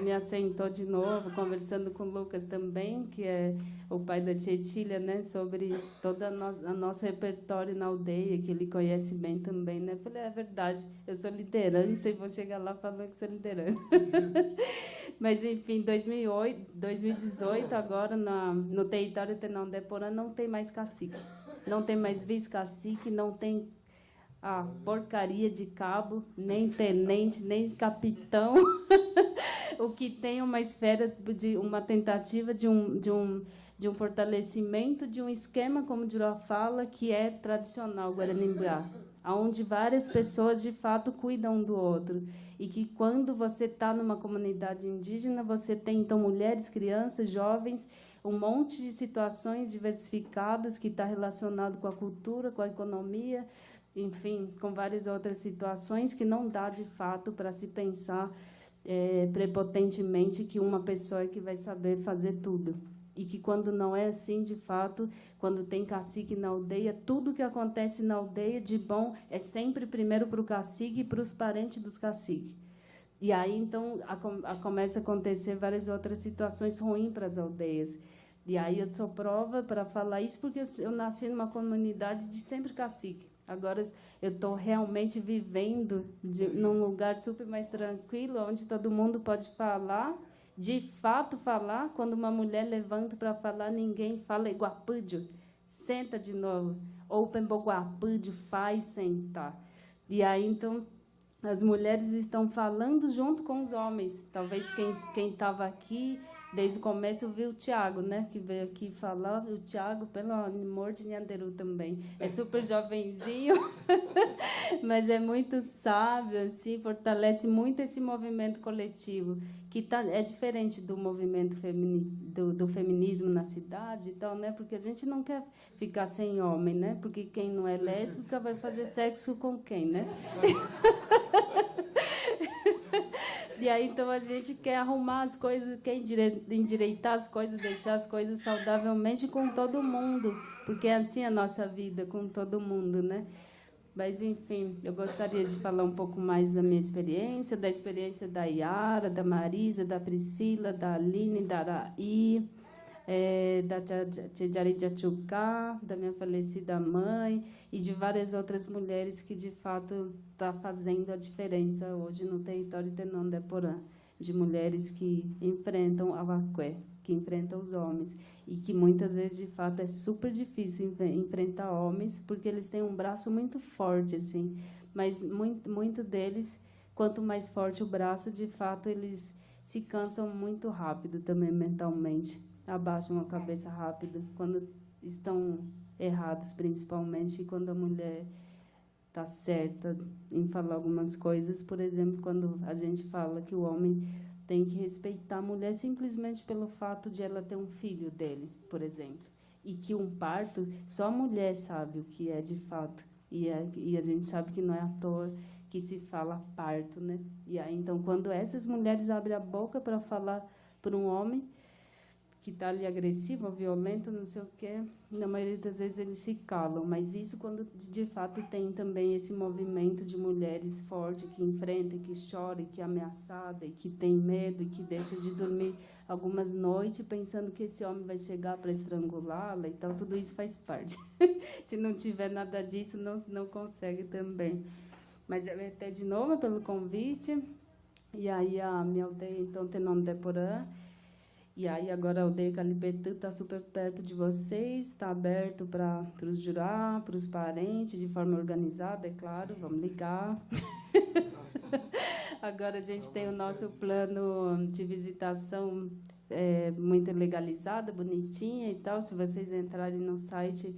me assentou de novo, conversando com o Lucas também, que é o pai da Tietilha, né, sobre todo o nosso repertório na aldeia, que ele conhece bem também, né? Eu falei, é verdade, eu sou liderança e vou chegar lá falando que sou liderança. Mas, enfim, 2018, agora, no território Tenondeporã, não tem mais cacique. Não tem mais vice-cacique, não tem a porcaria de cabo, nem tenente, nem capitão. O que tem é uma esfera, uma tentativa de um fortalecimento de um esquema, como o Juruá fala, que é tradicional Guarani-Mbrá, onde várias pessoas, de fato, cuidam um do outro. E que, quando você está numa comunidade indígena, você tem, então, mulheres, crianças, jovens, um monte de situações diversificadas que está relacionado com a cultura, com a economia, enfim, com várias outras situações que não dá, de fato, para se pensar prepotentemente que uma pessoa é que vai saber fazer tudo. E que, quando não é assim, de fato, quando tem cacique na aldeia, tudo que acontece na aldeia de bom é sempre primeiro para o cacique e para os parentes dos caciques. E aí, então, começa a acontecer várias outras situações ruins para as aldeias. E aí eu sou prova para falar isso, porque eu nasci numa comunidade de sempre cacique. Agora eu estou realmente vivendo num lugar super mais tranquilo, onde todo mundo pode falar, de fato falar. Quando uma mulher levanta para falar, ninguém fala iguapúdio, senta de novo. Ou pemboguapúdio, faz sentar. E aí, então, as mulheres estão falando junto com os homens. Talvez quem estava aqui desde o começo viu o Tiago, né, que veio aqui falar. O Tiago, pelo amor de Nhanderu também, é super jovenzinho, mas é muito sábio, assim, fortalece muito esse movimento coletivo, que é diferente do movimento do feminismo na cidade e tal, né, porque a gente não quer ficar sem homem, né, porque quem não é lésbica vai fazer sexo com quem, né? E aí, então, a gente quer arrumar as coisas, quer endireitar as coisas, deixar as coisas saudavelmente com todo mundo, porque é assim a nossa vida, com todo mundo, né? Mas, enfim, eu gostaria de falar um pouco mais da minha experiência, da experiência da Yara, da Marisa, da Priscila, da Aline, da Araí, da Tchejari Tchachucá, da minha falecida mãe e de várias outras mulheres que, de fato, estão fazendo a diferença hoje no território Tenonde-Porã, de mulheres que enfrentam a Vacué, que enfrentam os homens, e que muitas vezes, de fato, é super difícil enfrentar homens, porque eles têm um braço muito forte, assim, mas muito deles, quanto mais forte o braço, de fato, eles se cansam muito rápido também mentalmente, abaixam a cabeça rápido, quando estão errados, principalmente, e quando a mulher está certa em falar algumas coisas, por exemplo, quando a gente fala que o homem tem que respeitar a mulher simplesmente pelo fato de ela ter um filho dele, por exemplo, e que um parto, só a mulher sabe o que é de fato, e a gente sabe que não é à toa que se fala parto, né? E aí, então, quando essas mulheres abrem a boca para falar para um homem que está ali agressivo, violento, não sei o quê, na maioria das vezes eles se calam. Mas isso quando, de fato, tem também esse movimento de mulheres fortes que enfrentam, que choram, que é ameaçada, e que tem medo, e que deixa de dormir algumas noites pensando que esse homem vai chegar para estrangulá-la. Então, tudo isso faz parte. Se não tiver nada disso, não consegue também. Mas eu até de novo pelo convite. E aí a minha aldeia, então, Tenonde-Porã. E aí, agora a aldeia Calipetã está super perto de vocês, está aberto para os jurá, para os parentes, de forma organizada, é claro, vamos ligar. Agora a gente tem o nosso plano de visitação muito legalizado, bonitinha e tal. Se vocês entrarem no site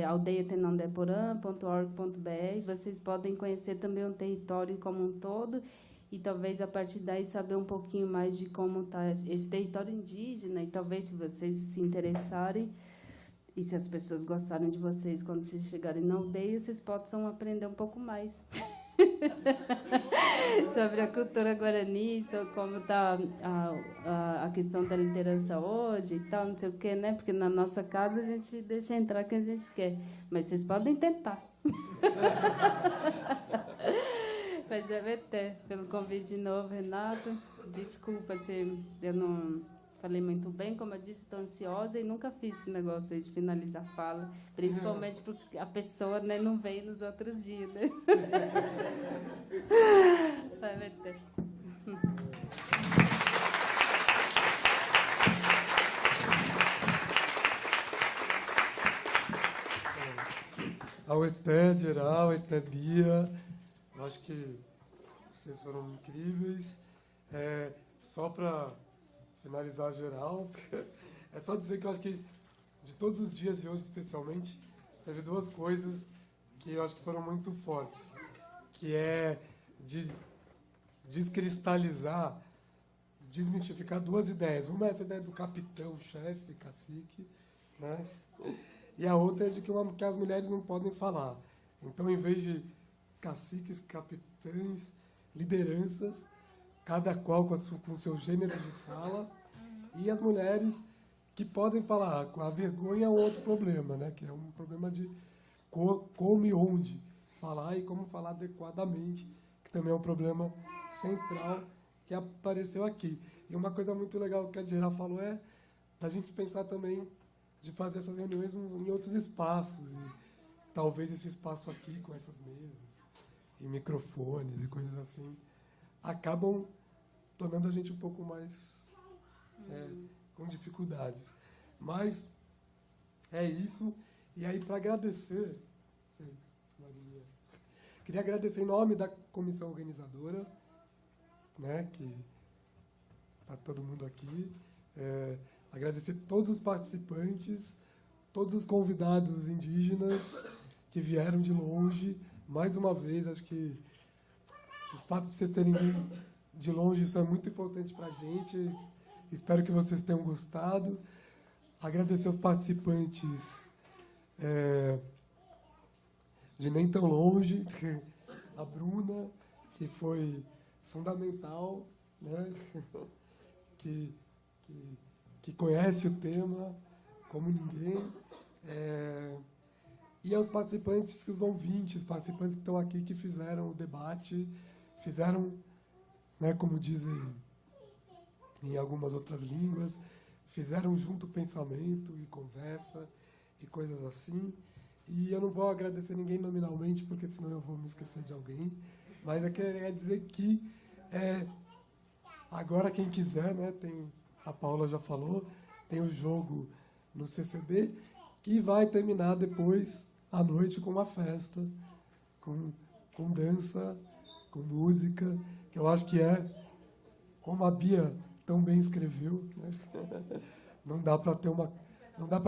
aldeiatenondeporã.org.br, vocês podem conhecer também o território como um todo, e talvez, a partir daí, saber um pouquinho mais de como está esse território indígena, e talvez, se vocês se interessarem, e se as pessoas gostarem de vocês, quando vocês chegarem na aldeia, vocês possam aprender um pouco mais sobre a cultura guarani, sobre como está a questão da liderança hoje e tal, não sei o quê, né? Porque na nossa casa a gente deixa entrar quem a gente quer, mas vocês podem tentar. Mas é até pelo convite de novo, Renato. Desculpa se eu não falei muito bem. Como eu disse, estou ansiosa e nunca fiz esse negócio aí de finalizar a fala. Principalmente porque a pessoa, né, não veio nos outros dias, né? Vai até. Ao Eté, geral, Eté Bia, eu acho que vocês foram incríveis. Só para finalizar geral, é só dizer que eu acho que de todos os dias e hoje especialmente, teve duas coisas que eu acho que foram muito fortes, que é de descristalizar, desmistificar duas ideias. Uma é essa ideia do capitão, chefe, cacique, né? E a outra é de que as mulheres não podem falar. Então, em vez de caciques, capitães, lideranças, cada qual com o seu gênero de fala, e as mulheres que podem falar. A vergonha é um outro problema, né? Que é um problema de como e onde falar e como falar adequadamente, que também é um problema central que apareceu aqui. E uma coisa muito legal que a Djerá falou é da gente pensar também de fazer essas reuniões em outros espaços, e talvez esse espaço aqui, com essas mesas, e microfones e coisas assim, acabam tornando a gente um pouco mais com dificuldades. Mas é isso. E aí, para agradecer, Maria, queria agradecer em nome da comissão organizadora, né, que está todo mundo aqui, agradecer todos os participantes, todos os convidados indígenas que vieram de longe. Mais uma vez, acho que o fato de vocês terem vindo de longe, isso é muito importante para a gente. Espero que vocês tenham gostado. Agradecer aos participantes de nem tão longe, a Bruna, que foi fundamental né? que conhece o tema como ninguém. E aos participantes, os ouvintes, participantes que estão aqui, que fizeram o debate, fizeram, né, como dizem em algumas outras línguas, fizeram junto pensamento e conversa e coisas assim. E eu não vou agradecer ninguém nominalmente, porque senão eu vou me esquecer de alguém. Mas eu queria dizer que agora quem quiser, né, a Paula já falou, tem o jogo no CCB, que vai terminar depois à noite com uma festa, com dança, com música, que eu acho que como a Bia tão bem escreveu, né? Não dá para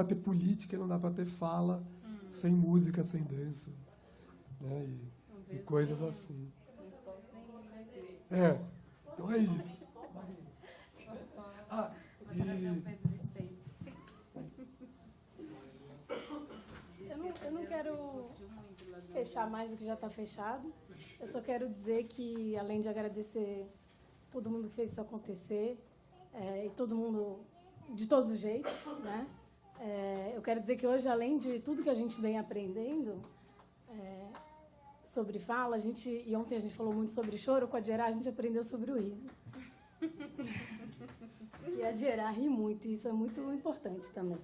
ter política, não dá para ter fala sem música, sem dança, né? E coisas assim. Então é isso. Eu não quero fechar mais do que já está fechado. Eu só quero dizer que, além de agradecer todo mundo que fez isso acontecer, e todo mundo de todos os jeitos, né? Eu quero dizer que hoje, além de tudo que a gente vem aprendendo sobre fala, e ontem a gente falou muito sobre choro, com a Dierá a gente aprendeu sobre o riso. E a Dierá ri muito, e isso é muito importante também.